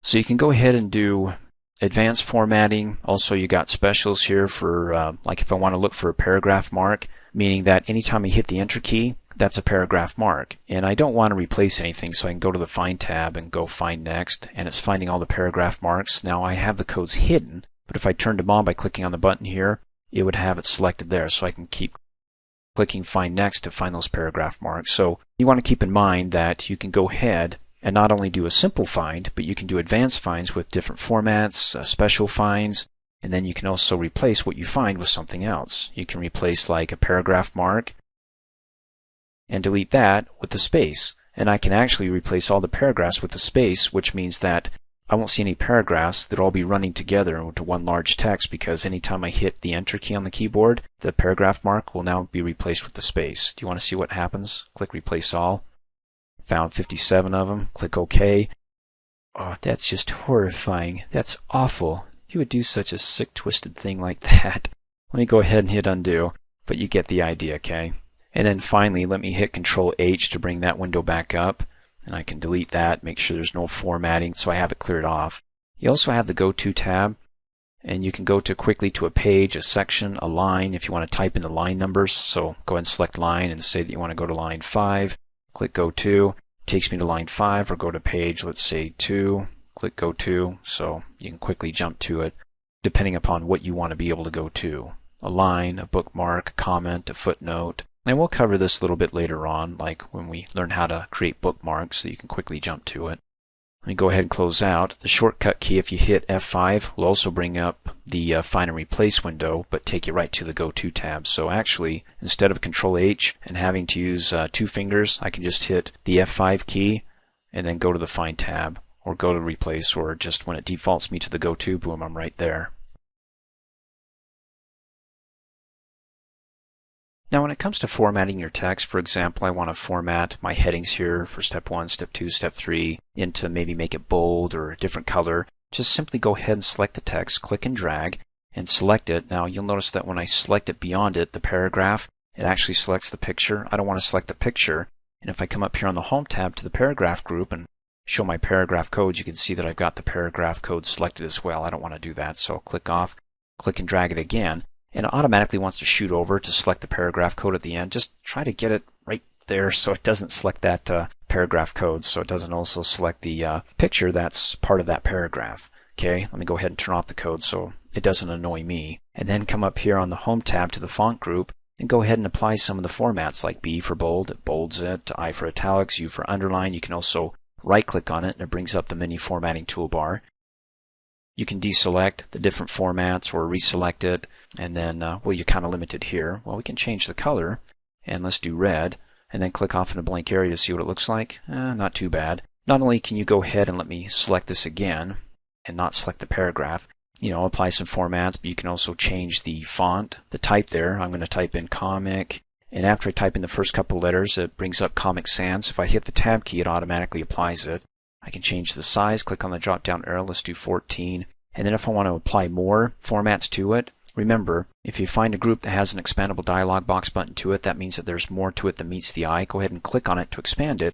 So you can go ahead and do advanced formatting. Also, you got specials here for, like if I want to look for a paragraph mark, meaning that anytime I hit the Enter key, that's a paragraph mark. And I don't want to replace anything, so I can go to the Find tab and go Find Next, and it's finding all the paragraph marks. Now I have the codes hidden, but if I turned them on by clicking on the button here, it would have it selected there, so I can keep clicking Find Next to find those paragraph marks. So you want to keep in mind that you can go ahead and not only do a simple find, but you can do advanced finds with different formats, special finds, and then you can also replace what you find with something else. You can replace like a paragraph mark and delete that with the space. And I can actually replace all the paragraphs with the space, which means that I won't see any paragraphs. They'll all be running together into one large text, because anytime I hit the Enter key on the keyboard, the paragraph mark will now be replaced with the space. Do you want to see what happens? Click Replace All. Found 57 of them. Click OK. Oh, that's just horrifying. That's awful. you would do such a sick, twisted thing like that? Let me go ahead and hit undo, but you get the idea, okay? And then finally, let me hit Control H to bring that window back up. And I can delete that, make sure there's no formatting, so I have it cleared off. You also have the Go To tab, and you can go to quickly to a page, a section, a line, if you want to type in the line numbers. So go ahead and select line and say that you want to go to line 5. Click Go To. Takes me to line 5, or go to page, let's say 2. Click Go To, so you can quickly jump to it, depending upon what you want to be able to go to. A line, a bookmark, a comment, a footnote. And we'll cover this a little bit later on, like when we learn how to create bookmarks so you can quickly jump to it. Let me go ahead and close out. The shortcut key, if you hit F5, will also bring up the Find and Replace window, but take you right to the Go To tab. So actually, instead of Control H and having to use 2 fingers, I can just hit the F5 key and then go to the Find tab, or go to Replace, or just when it defaults me to the Go To, boom, I'm right there. Now when it comes to formatting your text, for example, I want to format my headings here for step 1, step 2, step 3 into maybe make it bold or a different color. Just simply go ahead and select the text, click and drag, and select it. Now you'll notice that when I select it beyond it, the paragraph, it actually selects the picture. I don't want to select the picture. And if I come up here on the Home tab to the paragraph group and show my paragraph codes, you can see that I've got the paragraph code selected as well. I don't want to do that, so I'll click off, click and drag it again. And it automatically wants to shoot over to select the paragraph code at the end. Just try to get it right there so it doesn't select that paragraph code, so it doesn't also select the picture that's part of that paragraph. Okay, let me go ahead and turn off the code so it doesn't annoy me. And then come up here on the Home tab to the font group and go ahead and apply some of the formats, like B for bold, it bolds it, I for italics, U for underline. You can also right click on it and it brings up the mini formatting toolbar. You can deselect the different formats or reselect it, and then, well, you're kind of limited here. Well, we can change the color, and let's do red, and then click off in a blank area to see what it looks like. Not too bad. Not only can you go ahead and let me select this again, and not select the paragraph, apply some formats, but you can also change the font, the type there. I'm going to type in comic, and after I type in the first couple letters, it brings up Comic Sans. If I hit the tab key, it automatically applies it. I can change the size, click on the drop down arrow, let's do 14. And then if I want to apply more formats to it, remember, if you find a group that has an expandable dialog box button to it, that means that there's more to it than meets the eye. Go ahead and click on it to expand it.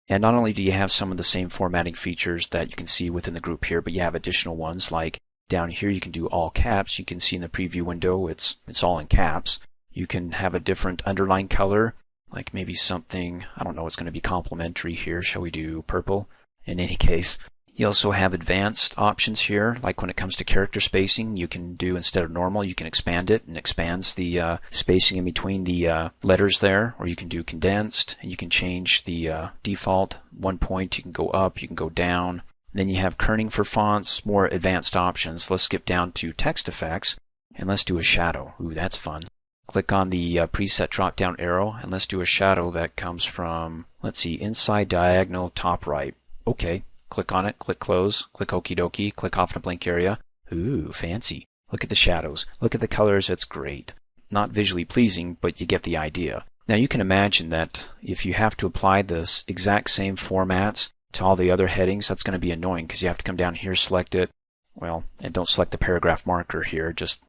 And not only do you have some of the same formatting features that you can see within the group here, but you have additional ones, like down here you can do all caps. You can see in the preview window it's all in caps. You can have a different underline color, like maybe something, I don't know, it's going to be complementary here. Shall we do purple? In any case, you also have advanced options here, like when it comes to character spacing, you can do, instead of normal, you can expand it, and expands the spacing in between the letters there, or you can do condensed, and you can change the default 1 point, you can go up, you can go down. And then you have kerning for fonts, more advanced options. Let's skip down to text effects, and let's do a shadow. Ooh, that's fun. Click on the preset drop down arrow, and let's do a shadow that comes from, let's see, inside diagonal top right. Okay, click on it, click close, click okie dokie, click off in a blank area. Ooh, fancy. Look at the shadows. Look at the colors. It's great. Not visually pleasing, but you get the idea. Now you can imagine that if you have to apply this exact same formats to all the other headings, that's going to be annoying because you have to come down here, select it. Well, and don't select the paragraph marker here, just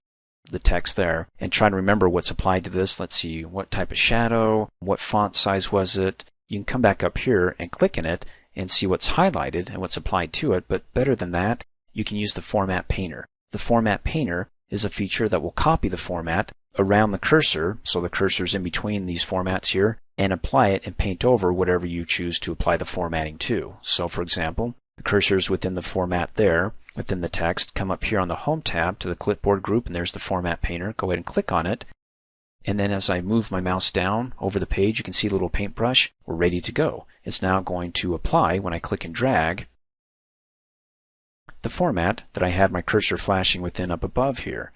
the text there. And try to remember what's applied to this. Let's see, what type of shadow, what font size was it. You can come back up here and click in it and see what's highlighted and what's applied to it, but better than that, you can use the Format Painter. The Format Painter is a feature that will copy the format around the cursor, so the cursor's in between these formats here, and apply it and paint over whatever you choose to apply the formatting to. So for example, the cursor's within the format there, within the text. Come up here on the Home tab to the Clipboard group, and there's the Format Painter. Go ahead and click on it. And then as I move my mouse down over the page, you can see the little paintbrush. We're ready to go. It's now going to apply, when I click and drag, the format that I had my cursor flashing within up above here.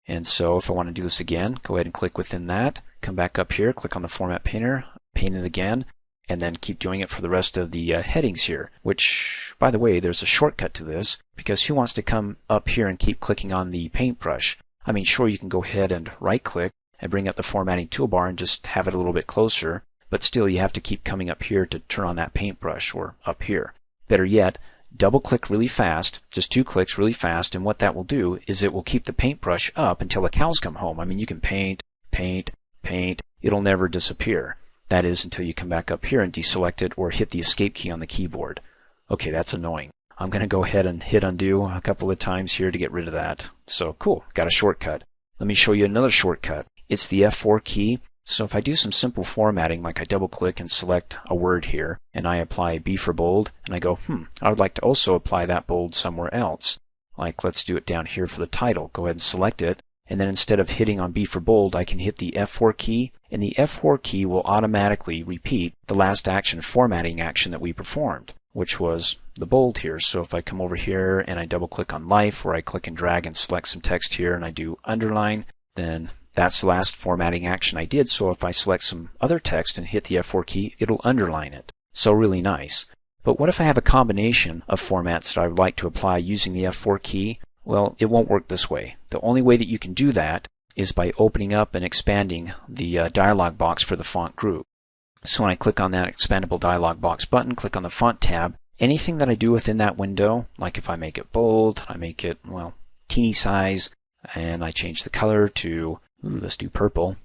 And so if I want to do this again, go ahead and click within that, come back up here, click on the Format Painter, paint it again, and then keep doing it for the rest of the headings here, which, by the way, there's a shortcut to this, because who wants to come up here and keep clicking on the paintbrush? I mean, sure, you can go ahead and right-click and bring up the formatting toolbar and just have it a little bit closer, but still you have to keep coming up here to turn on that paintbrush, or up here. Better yet, double click really fast, just 2 clicks really fast, and what that will do is it will keep the paintbrush up until the cows come home. I mean, you can paint, paint, paint, it'll never disappear. That is until you come back up here and deselect it or hit the escape key on the keyboard. Okay, that's annoying. I'm going to go ahead and hit undo a couple of times here to get rid of that. So cool, got a shortcut. Let me show you another shortcut. It's the F4 key. So if I do some simple formatting, like I double click and select a word here, and I apply B for bold, and I go, I would like to also apply that bold somewhere else. Like let's do it down here for the title. Go ahead and select it, and then instead of hitting on B for bold, I can hit the F4 key, and the F4 key will automatically repeat the last action, formatting action that we performed, which was the bold here. So if I come over here and I double click on life, or I click and drag and select some text here and I do underline, then that's the last formatting action I did. So if I select some other text and hit the F4 key, it'll underline it. So really nice. But what if I have a combination of formats that I would like to apply using the F4 key? Well, it won't work this way. The only way that you can do that is by opening up and expanding the dialog box for the font group. So when I click on that expandable dialog box button, click on the font tab, anything that I do within that window, like if I make it bold, I make it, well, teeny size, and I change the color to, let's do purple,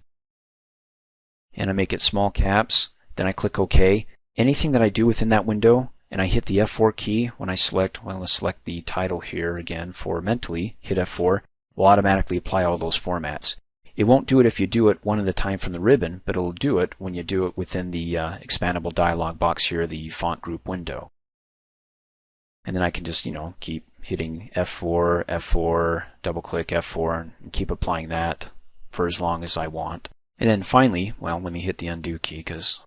and I make it small caps, then I click OK. Anything that I do within that window, and I hit the F4 key when I select, well, let's select the title here again for mentally, hit F4, will automatically apply all those formats. It won't do it if you do it one at a time from the ribbon, but it'll do it when you do it within the expandable dialog box here, the font group window. And then I can just, keep hitting F4, F4, double click F4, and keep applying that for as long as I want. And then finally, well, let me hit the undo key because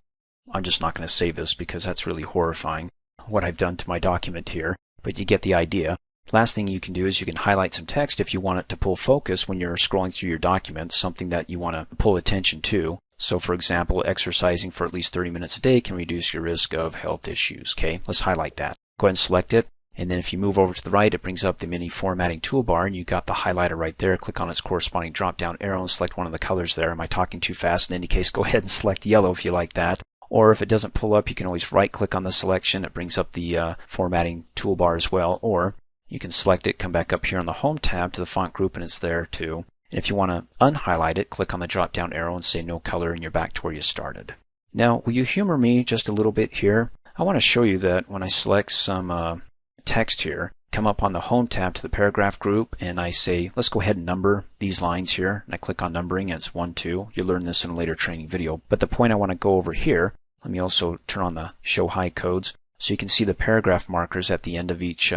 I'm just not going to save this because that's really horrifying what I've done to my document here, but you get the idea. Last thing you can do is you can highlight some text if you want it to pull focus when you're scrolling through your document, something that you want to pull attention to. So for example, exercising for at least 30 minutes a day can reduce your risk of health issues. Okay, let's highlight that. Go ahead and select it, and then if you move over to the right, it brings up the mini formatting toolbar, and you got the highlighter right there. Click on its corresponding drop-down arrow and select one of the colors there. Am I talking too fast? In any case, go ahead and select yellow if you like that. Or if it doesn't pull up, you can always right-click on the selection. It brings up the formatting toolbar as well. Or you can select it, come back up here on the Home tab to the font group, and it's there too. And if you want to unhighlight it, click on the drop-down arrow and say no color, and you're back to where you started. Now, will you humor me just a little bit here? I want to show you that when I select some text here, come up on the Home tab to the paragraph group, and I say, let's go ahead and number these lines here. And I click on numbering, and it's 1, 2. You'll learn this in a later training video. But the point I want to go over here, let me also turn on the show high codes so you can see the paragraph markers at the end of each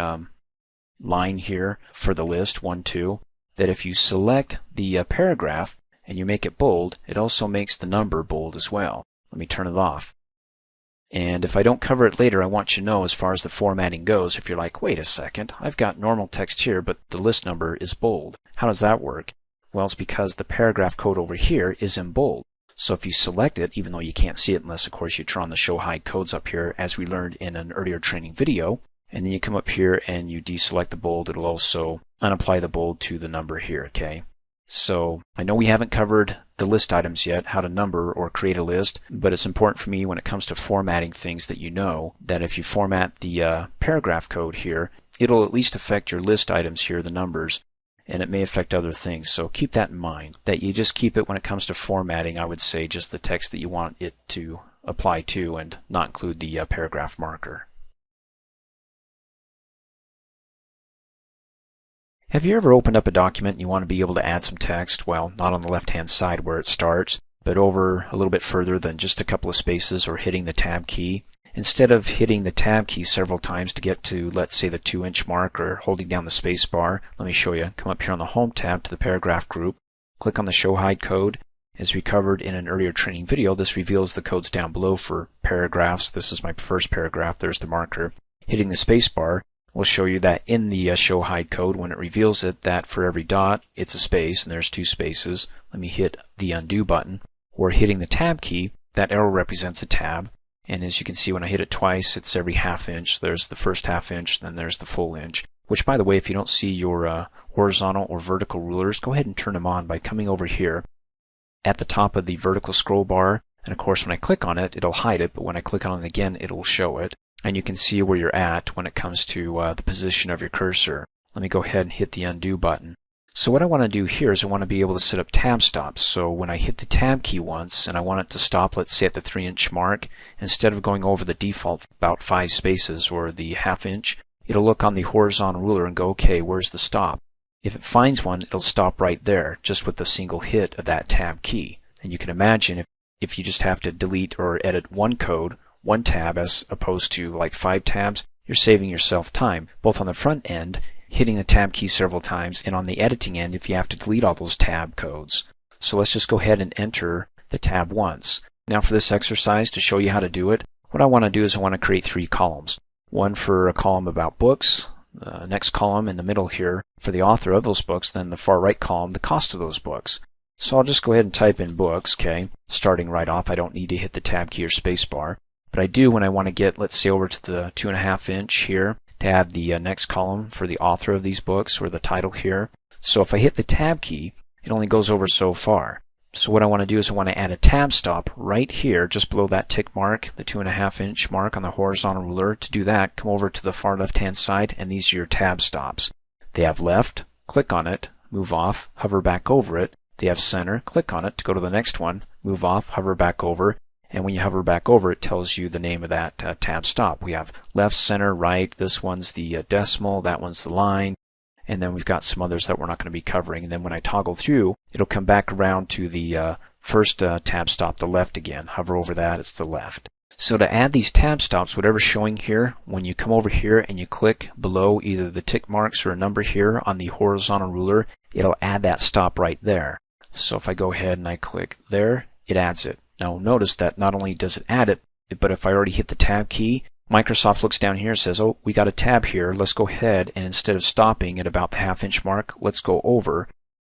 line here for the list, 1, 2, that if you select the paragraph and you make it bold, it also makes the number bold as well. Let me turn it off. And if I don't cover it later, I want you to know as far as the formatting goes, if you're like, wait a second, I've got normal text here, but the list number is bold. How does that work? Well, it's because the paragraph code over here is in bold. So if you select it, even though you can't see it unless, of course, you turn on the show high codes up here, as we learned in an earlier training video, and then you come up here and you deselect the bold, it'll also unapply the bold to the number here, okay? So I know we haven't covered the list items yet, how to number or create a list, but it's important for me when it comes to formatting things that you know that if you format the paragraph code here, it'll at least affect your list items here, the numbers, and it may affect other things. So keep that in mind, that you just keep it when it comes to formatting, I would say just the text that you want it to apply to and not include the paragraph marker. Have you ever opened up a document and you want to be able to add some text? Well, not on the left-hand side where it starts, but over a little bit further than just a couple of spaces or hitting the Tab key. Instead of hitting the Tab key several times to get to, let's say, the 2-inch mark or holding down the space bar, let me show you. Come up here on the Home tab to the paragraph group, click on the Show Hide code. As we covered in an earlier training video, this reveals the codes down below for paragraphs. This is my first paragraph. There's the marker. Hitting the space bar will show you that in the Show Hide code, when it reveals it, that for every dot, it's a space, and there's 2 spaces. Let me hit the Undo button. Or hitting the Tab key, that arrow represents a tab. And as you can see, when I hit it twice, it's every ½ inch. There's the first ½ inch, then there's the full inch. Which, by the way, if you don't see your horizontal or vertical rulers, go ahead and turn them on by coming over here at the top of the vertical scroll bar. And of course, when I click on it, it'll hide it, but when I click on it again, it'll show it. and you can see where you're at when it comes to the position of your cursor. Let me go ahead and hit the undo button. So what I want to do here is I want to be able to set up tab stops. So when I hit the tab key once and I want it to stop, let's say at the 3-inch mark, instead of going over the default about 5 spaces or the 1/2 inch, it'll look on the horizontal ruler and go, okay, where's the stop? If it finds one, it'll stop right there, just with a single hit of that tab key. And you can imagine if you just have to delete or edit one code, one tab, as opposed to like 5 tabs, you're saving yourself time, both on the front end, hitting the tab key several times, and on the editing end if you have to delete all those tab codes. So let's just go ahead and enter the tab once. Now for this exercise, to show you how to do it, what I want to do is I want to create 3 columns. One for a column about books, the next column in the middle here for the author of those books, then the far right column, the cost of those books. So I'll just go ahead and type in books, okay, starting right off. I don't need to hit the tab key or space bar, but I do when I want to get, let's say, over to the 2.5 inch here, to add the next column for the author of these books, or the title here. So if I hit the tab key, it only goes over so far. So what I want to do is I want to add a tab stop right here, just below that tick mark, the 2.5 inch mark on the horizontal ruler. To do that, come over to the far left-hand side, and these are your tab stops. They have left, click on it, move off, hover back over it. They have center, click on it to go to the next one, move off, hover back over, and when you hover back over, it tells you the name of that tab stop. We have left, center, right. This one's the decimal, that one's the line, and then we've got some others that we're not going to be covering. And then when I toggle through, it'll come back around to the first tab stop, the left again. Hover over that, it's the left. So to add these tab stops, whatever's showing here, when you come over here and you click below either the tick marks or a number here on the horizontal ruler, it'll add that stop right there. So if I go ahead and I click there, it adds it. Now notice that not only does it add it, but if I already hit the tab key, Microsoft looks down here and says, oh, we got a tab here. Let's go ahead and instead of stopping at about the 1/2 inch mark, let's go over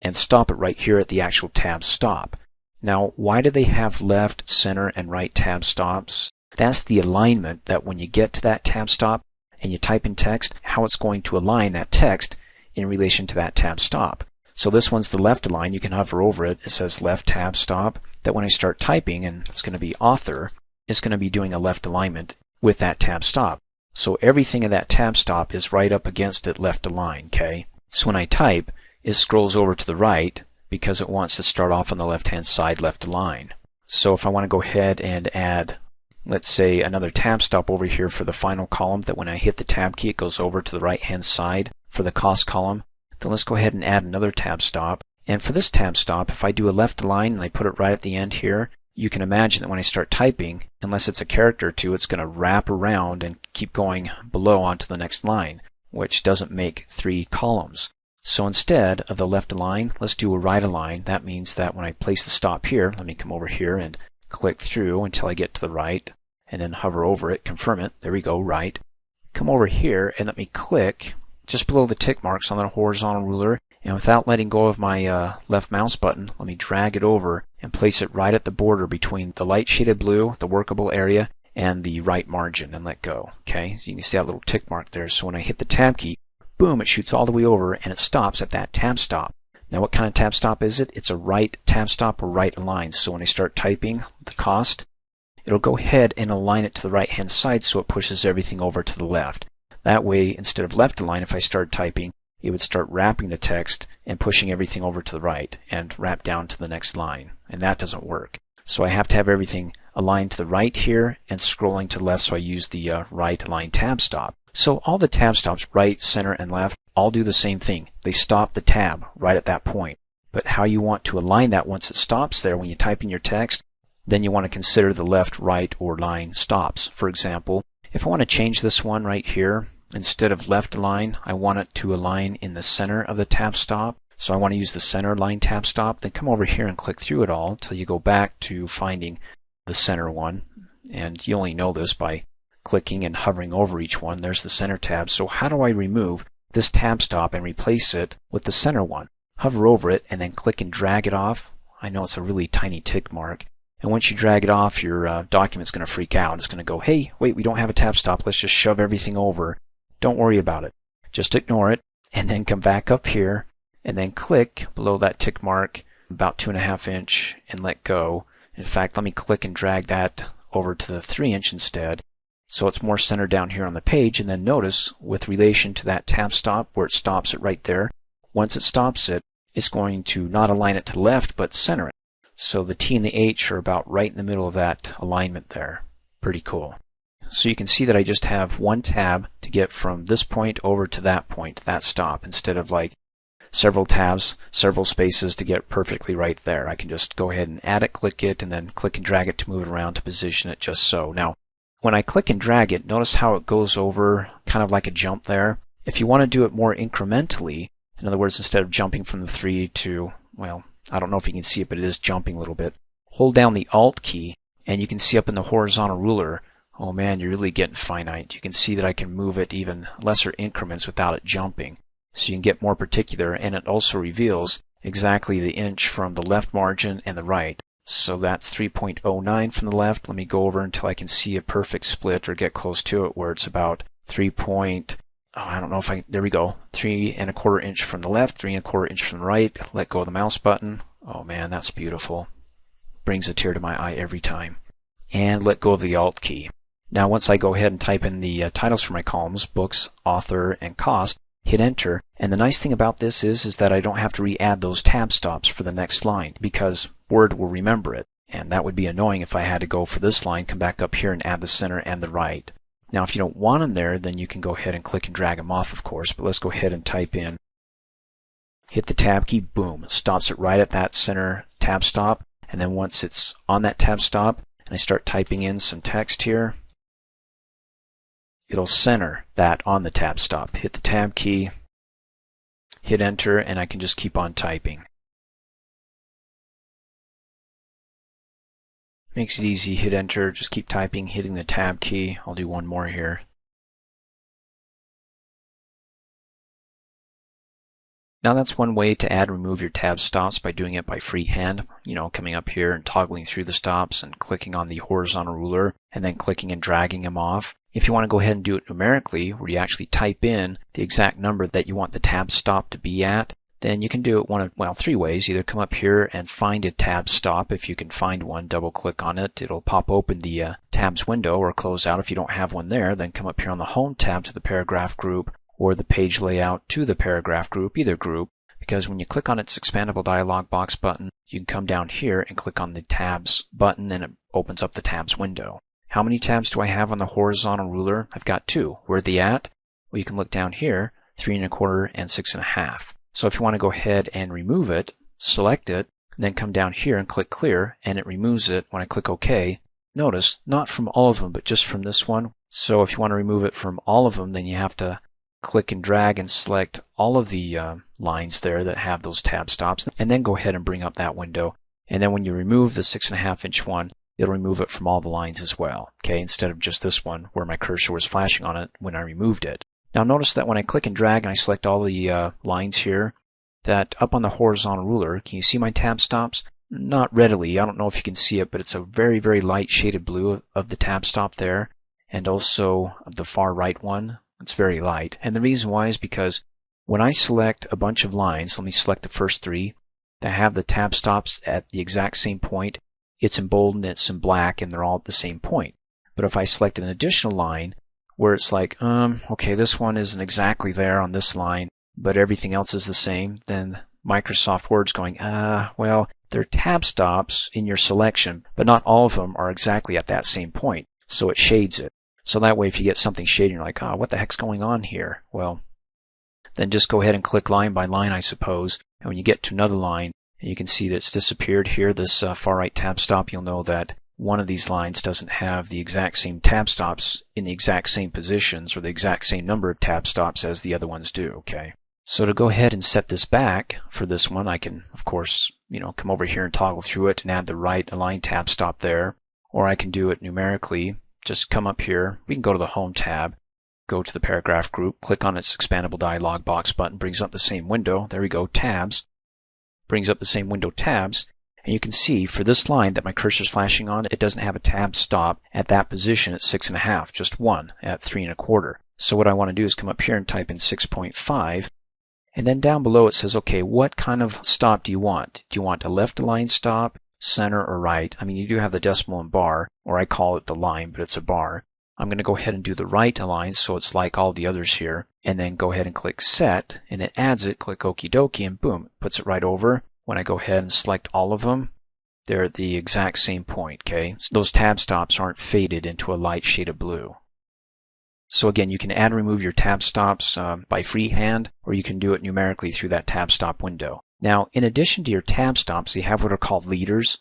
and stop it right here at the actual tab stop. Now, why do they have left, center, and right tab stops? That's the alignment that when you get to that tab stop and you type in text, how it's going to align that text in relation to that tab stop. So this one's the left align. You can hover over it. It says left tab stop. That when I start typing, and it's going to be author, it's going to be doing a left alignment with that tab stop. So everything in that tab stop is right up against it left align, okay? So when I type, it scrolls over to the right because it wants to start off on the left-hand side left align. So if I want to go ahead and add, let's say, another tab stop over here for the final column, that when I hit the tab key, it goes over to the right-hand side for the cost column, then let's go ahead and add another tab stop. And for this tab stop, if I do a left align and I put it right at the end here, you can imagine that when I start typing, unless it's a character or two, it's going to wrap around and keep going below onto the next line, which doesn't make 3 columns. So instead of the left align, let's do a right align. That means that when I place the stop here, let me come over here and click through until I get to the right, and then hover over it, confirm it. There we go, right. Come over here and let me click just below the tick marks on the horizontal ruler, and without letting go of my left mouse button, let me drag it over and place it right at the border between the light shaded blue, the workable area, and the right margin, and let go. Okay, so you can see that little tick mark there. So when I hit the tab key, boom, it shoots all the way over and it stops at that tab stop. Now what kind of tab stop is it? It's a right tab stop or right align. So when I start typing the cost, it'll go ahead and align it to the right hand side so it pushes everything over to the left. That way, instead of left align, if I start typing, it would start wrapping the text and pushing everything over to the right and wrap down to the next line. And that doesn't work. So I have to have everything aligned to the right here and scrolling to the left, so I use the right align tab stop. So all the tab stops, right, center, and left, all do the same thing. They stop the tab right at that point. But how you want to align that once it stops there when you type in your text, then you want to consider the left, right, or line stops. For example, if I want to change this one right here, instead of left align, I want it to align in the center of the tab stop. So I want to use the center line tab stop. Then come over here and click through it all until you go back to finding the center one. And you only know this by clicking and hovering over each one. There's the center tab. So how do I remove this tab stop and replace it with the center one? Hover over it and then click and drag it off. I know it's a really tiny tick mark. And once you drag it off, your document's going to freak out. It's going to go, hey, wait, we don't have a tab stop. Let's just shove everything over. Don't worry about it. Just ignore it and then come back up here and then click below that tick mark about 2.5 inch and let go. In fact, let me click and drag that over to the 3 inch instead. So it's more centered down here on the page. And then notice, with relation to that tab stop, where it stops it right there, once it stops it, it's going to not align it to the left, but center it. So the T and the H are about right in the middle of that alignment there. Pretty cool. So you can see that I just have one tab to get from this point over to that point, that stop, instead of like several tabs, several spaces to get perfectly right there. I can just go ahead and add it, click it, and then click and drag it to move it around to position it just so. Now, when I click and drag it, notice how it goes over kind of like a jump there. If you want to do it more incrementally, in other words, instead of jumping from the 3 to, well, I don't know if you can see it, but it is jumping a little bit. Hold down the Alt key, and you can see up in the horizontal ruler, oh man, you're really getting finite. You can see that I can move it even lesser increments without it jumping. So you can get more particular, and it also reveals exactly the inch from the left margin and the right. So that's 3.09 from the left. Let me go over until I can see a perfect split or get close to it where it's about 3. I don't know if there we go. 3¼ inch from the left, 3¼ inch from the right. Let go of the mouse button. Oh man, that's beautiful. Brings a tear to my eye every time. And let go of the Alt key. Now once I go ahead and type in the titles for my columns, books, author, and cost, hit enter. And the nice thing about this is that I don't have to re-add those tab stops for the next line because Word will remember it. And that would be annoying if I had to go for this line, come back up here and add the center and the right. Now if you don't want them there, then you can go ahead and click and drag them off, of course. But let's go ahead and type in, hit the tab key, boom, stops it right at that center tab stop. And then once it's on that tab stop and I start typing in some text here, it'll center that on the tab stop. Hit the tab key, hit enter, and I can just keep on typing. Makes it easy, hit enter, just keep typing, hitting the tab key. I'll do one more here. Now that's one way to add and remove your tab stops by doing it by freehand. Coming up here and toggling through the stops and clicking on the horizontal ruler and then clicking and dragging them off. If you want to go ahead and do it numerically, where you actually type in the exact number that you want the tab stop to be at, then you can do it three ways. Either come up here and find a tab stop. If you can find one, double click on it. It'll pop open the tabs window or close out. If you don't have one there, then come up here on the home tab to the paragraph group or the page layout to the paragraph group, either group, because when you click on its expandable dialog box button, you can come down here and click on the tabs button and it opens up the tabs window. How many tabs do I have on the horizontal ruler? I've got 2. Where are they at? Well, you can look down here, 3¼ and 6½. So if you want to go ahead and remove it, select it, then come down here and click clear, and it removes it when I click OK. Notice, not from all of them, but just from this one. So if you want to remove it from all of them, then you have to click and drag and select all of the lines there that have those tab stops, and then go ahead and bring up that window. And then when you remove the 6½ inch one, it'll remove it from all the lines as well, okay, instead of just this one where my cursor was flashing on it when I removed it. Now notice that when I click and drag and I select all the lines here, that up on the horizontal ruler, can you see my tab stops? Not readily. I don't know if you can see it, but it's a very, very light shaded blue of the tab stop there, and also of the far right one. It's very light. And the reason why is because when I select a bunch of lines, let me select the first 3 that have the tab stops at the exact same point, it's emboldened, it's in black, and they're all at the same point. But if I select an additional line where it's like, okay, this one isn't exactly there on this line, but everything else is the same, then Microsoft Word's going, well, there are tab stops in your selection, but not all of them are exactly at that same point. So it shades it. So that way if you get something shaded, you're like, what the heck's going on here? Well, then just go ahead and click line by line, I suppose. And when you get to another line, and you can see that it's disappeared here, this far right tab stop, you'll know that one of these lines doesn't have the exact same tab stops in the exact same positions or the exact same number of tab stops as the other ones do, okay? So to go ahead and set this back for this one, I can, of course, come over here and toggle through it and add the right align tab stop there, or I can do it numerically. Just come up here, we can go to the Home tab, go to the paragraph group, click on its expandable dialog box button, brings up the same window, there we go, tabs, brings up the same window, tabs, and you can see for this line that my cursor is flashing on, it doesn't have a tab stop at that position at 6½, just one at 3¼ So what I want to do is come up here and type in 6.5, and then down below it says, okay, what kind of stop do you want? Do you want a left align stop, center, or right? I mean, you do have the decimal and bar, or I call it the line, but it's a bar. I'm going to go ahead and do the right align so it's like all the others here, and then go ahead and click set, and it adds it, click okie dokie, and boom, it puts it right over. When I go ahead and select all of them, they're at the exact same point, okay? So those tab stops aren't faded into a light shade of blue. So again, you can add and remove your tab stops by freehand, or you can do it numerically through that tab stop window. Now, in addition to your tab stops, you have what are called leaders.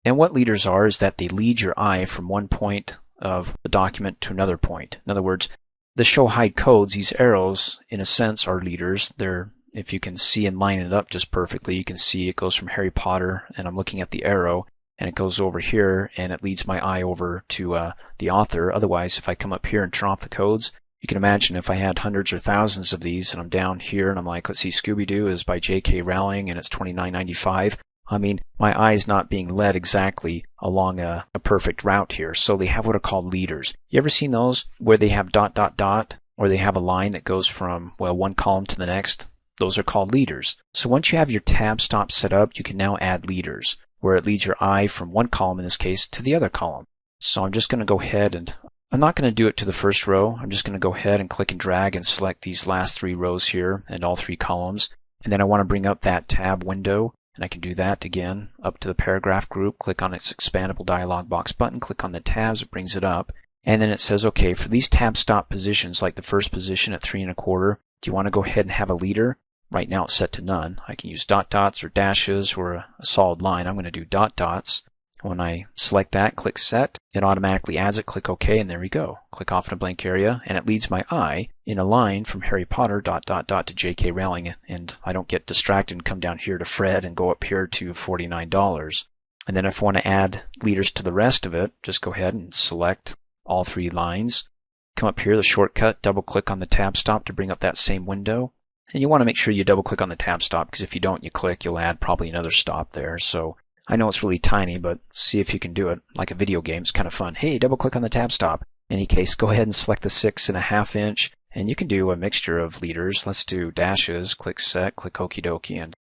And what leaders are is that they lead your eye from one point of the document to another point. In other words, the show hide codes, these arrows, in a sense, are leaders. They're, if you can see and line it up just perfectly, you can see it goes from Harry Potter, and I'm looking at the arrow, and it goes over here, and it leads my eye over to the author. Otherwise, if I come up here and turn off the codes, you can imagine if I had hundreds or thousands of these, and I'm down here, and I'm like, let's see, Scooby-Doo is by J.K. Rowling, and it's $29.95. I mean, my eye's not being led exactly along a perfect route here. So they have what are called leaders. You ever seen those where they have ... or they have a line that goes from, well, one column to the next? Those are called leaders. So once you have your tab stop set up, you can now add leaders, where it leads your eye from one column, in this case, to the other column. So I'm just going to go ahead and, I'm not going to do it to the first row. I'm just going to go ahead and click and drag and select these last 3 rows here and all 3 columns. And then I want to bring up that tab window. And I can do that again, up to the paragraph group, click on its expandable dialog box button, click on the tabs, it brings it up. And then it says, okay, for these tab stop positions, like the first position at 3 1/4, do you want to go ahead and have a leader? Right now it's set to none. I can use dots or dashes or a solid line. I'm going to do dots. When I select that, click set, it automatically adds it, click OK, and there we go. Click off in a blank area, and it leads my eye in a line from Harry Potter ... to J.K. Rowling, and I don't get distracted and come down here to Fred and go up here to $49. And then if I want to add leaders to the rest of it, just go ahead and select all 3 lines. Come up here, the shortcut, double click on the tab stop to bring up that same window. And you want to make sure you double click on the tab stop, because if you don't, you click, you'll add probably another stop there. So I know it's really tiny, but see if you can do it. Like a video game, it's kind of fun. Hey, double click on the tab stop. In any case, go ahead and select the 6.5 inch, and you can do a mixture of leaders. Let's do dashes, click set, click okie dokie, and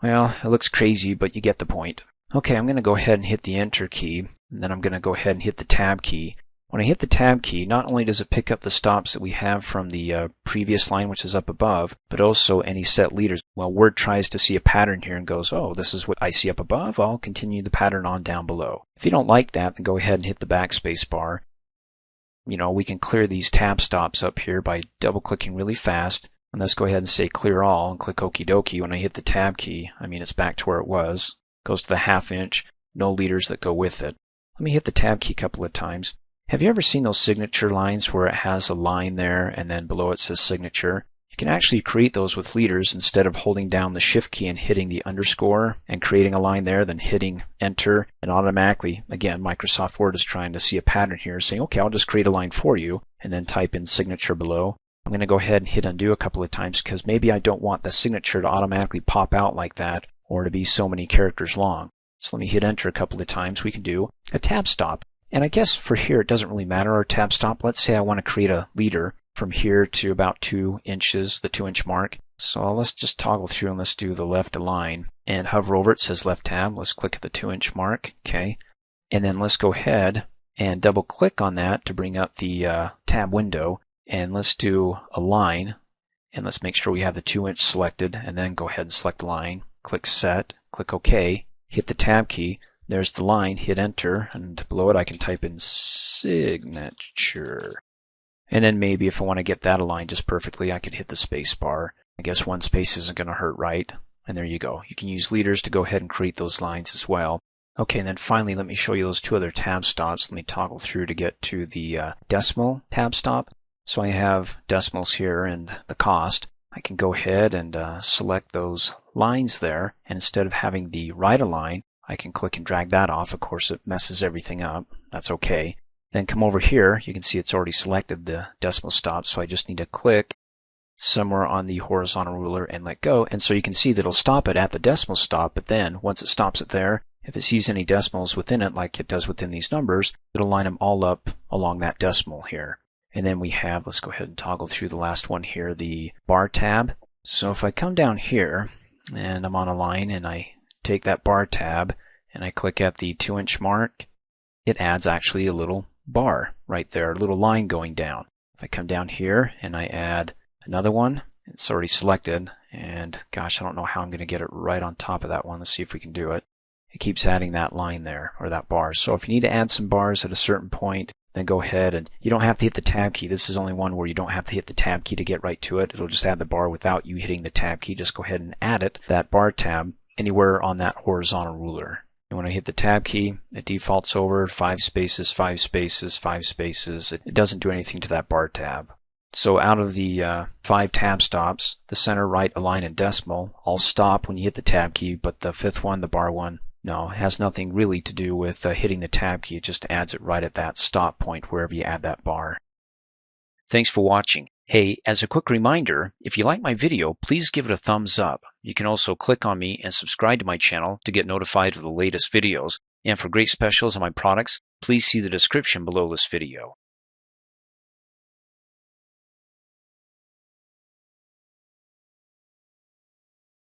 well, it looks crazy, but you get the point. Okay, I'm going to go ahead and hit the enter key, and then I'm going to go ahead and hit the tab key. When I hit the tab key, not only does it pick up the stops that we have from the previous line, which is up above, but also any set leaders. Well, Word tries to see a pattern here and goes, oh, this is what I see up above, I'll continue the pattern on down below. If you don't like that, then go ahead and hit the backspace bar. You know, we can clear these tab stops up here by double clicking really fast. And let's go ahead and say clear all and click okie dokie. When I hit the tab key, I mean, it's back to where it was. Goes to the 1/2 inch, no leaders that go with it. Let me hit the tab key a couple of times. Have you ever seen those signature lines where it has a line there and then below it says signature? You can actually create those with leaders instead of holding down the shift key and hitting the underscore and creating a line there, then hitting enter, and automatically, again, Microsoft Word is trying to see a pattern here, saying, okay, I'll just create a line for you, and then type in signature below. I'm going to go ahead and hit undo a couple of times because maybe I don't want the signature to automatically pop out like that or to be so many characters long. So let me hit enter a couple of times. We can do a tab stop. And I guess for here, it doesn't really matter our tab stop. Let's say I want to create a leader from here to about 2 inches, the 2 inch mark. So let's just toggle through and let's do the left align and hover over it, says left tab. Let's click at the 2 inch mark. Okay. And then let's go ahead and double click on that to bring up the tab window. And let's do a line. And let's make sure we have the 2 inch selected, and then go ahead and select line. Click set, click OK, hit the tab key. There's the line, hit enter, and below it I can type in signature. And then maybe if I want to get that aligned just perfectly, I could hit the space bar. I guess one space isn't going to hurt, right? And there you go. You can use leaders to go ahead and create those lines as well. Okay, and then finally let me show you those 2 other tab stops. Let me toggle through to get to the decimal tab stop. So I have decimals here and the cost. I can go ahead and select those lines there, and instead of having the right align, I can click and drag that off. Of course, it messes everything up. That's okay. Then come over here. You can see it's already selected the decimal stop, so I just need to click somewhere on the horizontal ruler and let go. And so you can see that it'll stop it at the decimal stop, but then once it stops it there, if it sees any decimals within it, like it does within these numbers, it'll line them all up along that decimal here. And then we have, let's go ahead and toggle through the last one here, the bar tab. So if I come down here and I'm on a line and I take that bar tab and I click at the 2 inch mark, it adds actually a little bar right there, a little line going down. If I come down here and I add another one, it's already selected, and gosh, I don't know how I'm going to get it right on top of that one. Let's see if we can do it. It keeps adding that line there, or that bar. So if you need to add some bars at a certain point, then go ahead, and you don't have to hit the tab key. This is only one where you don't have to hit the tab key to get right to it. It'll just add the bar without you hitting the tab key. Just go ahead and add it, that bar tab, anywhere on that horizontal ruler. And when I hit the tab key, it defaults over 5 spaces, 5 spaces, 5 spaces. It doesn't do anything to that bar tab. So out of the 5 tab stops, the center, right, align, and decimal all stop when you hit the tab key, but the 5th one, the bar one, no, it has nothing really to do with hitting the tab key. It just adds it right at that stop point wherever you add that bar. Thanks for watching. Hey, as a quick reminder, if you like my video, please give it a thumbs up. You can also click on me and subscribe to my channel to get notified of the latest videos. And for great specials on my products, please see the description below this video.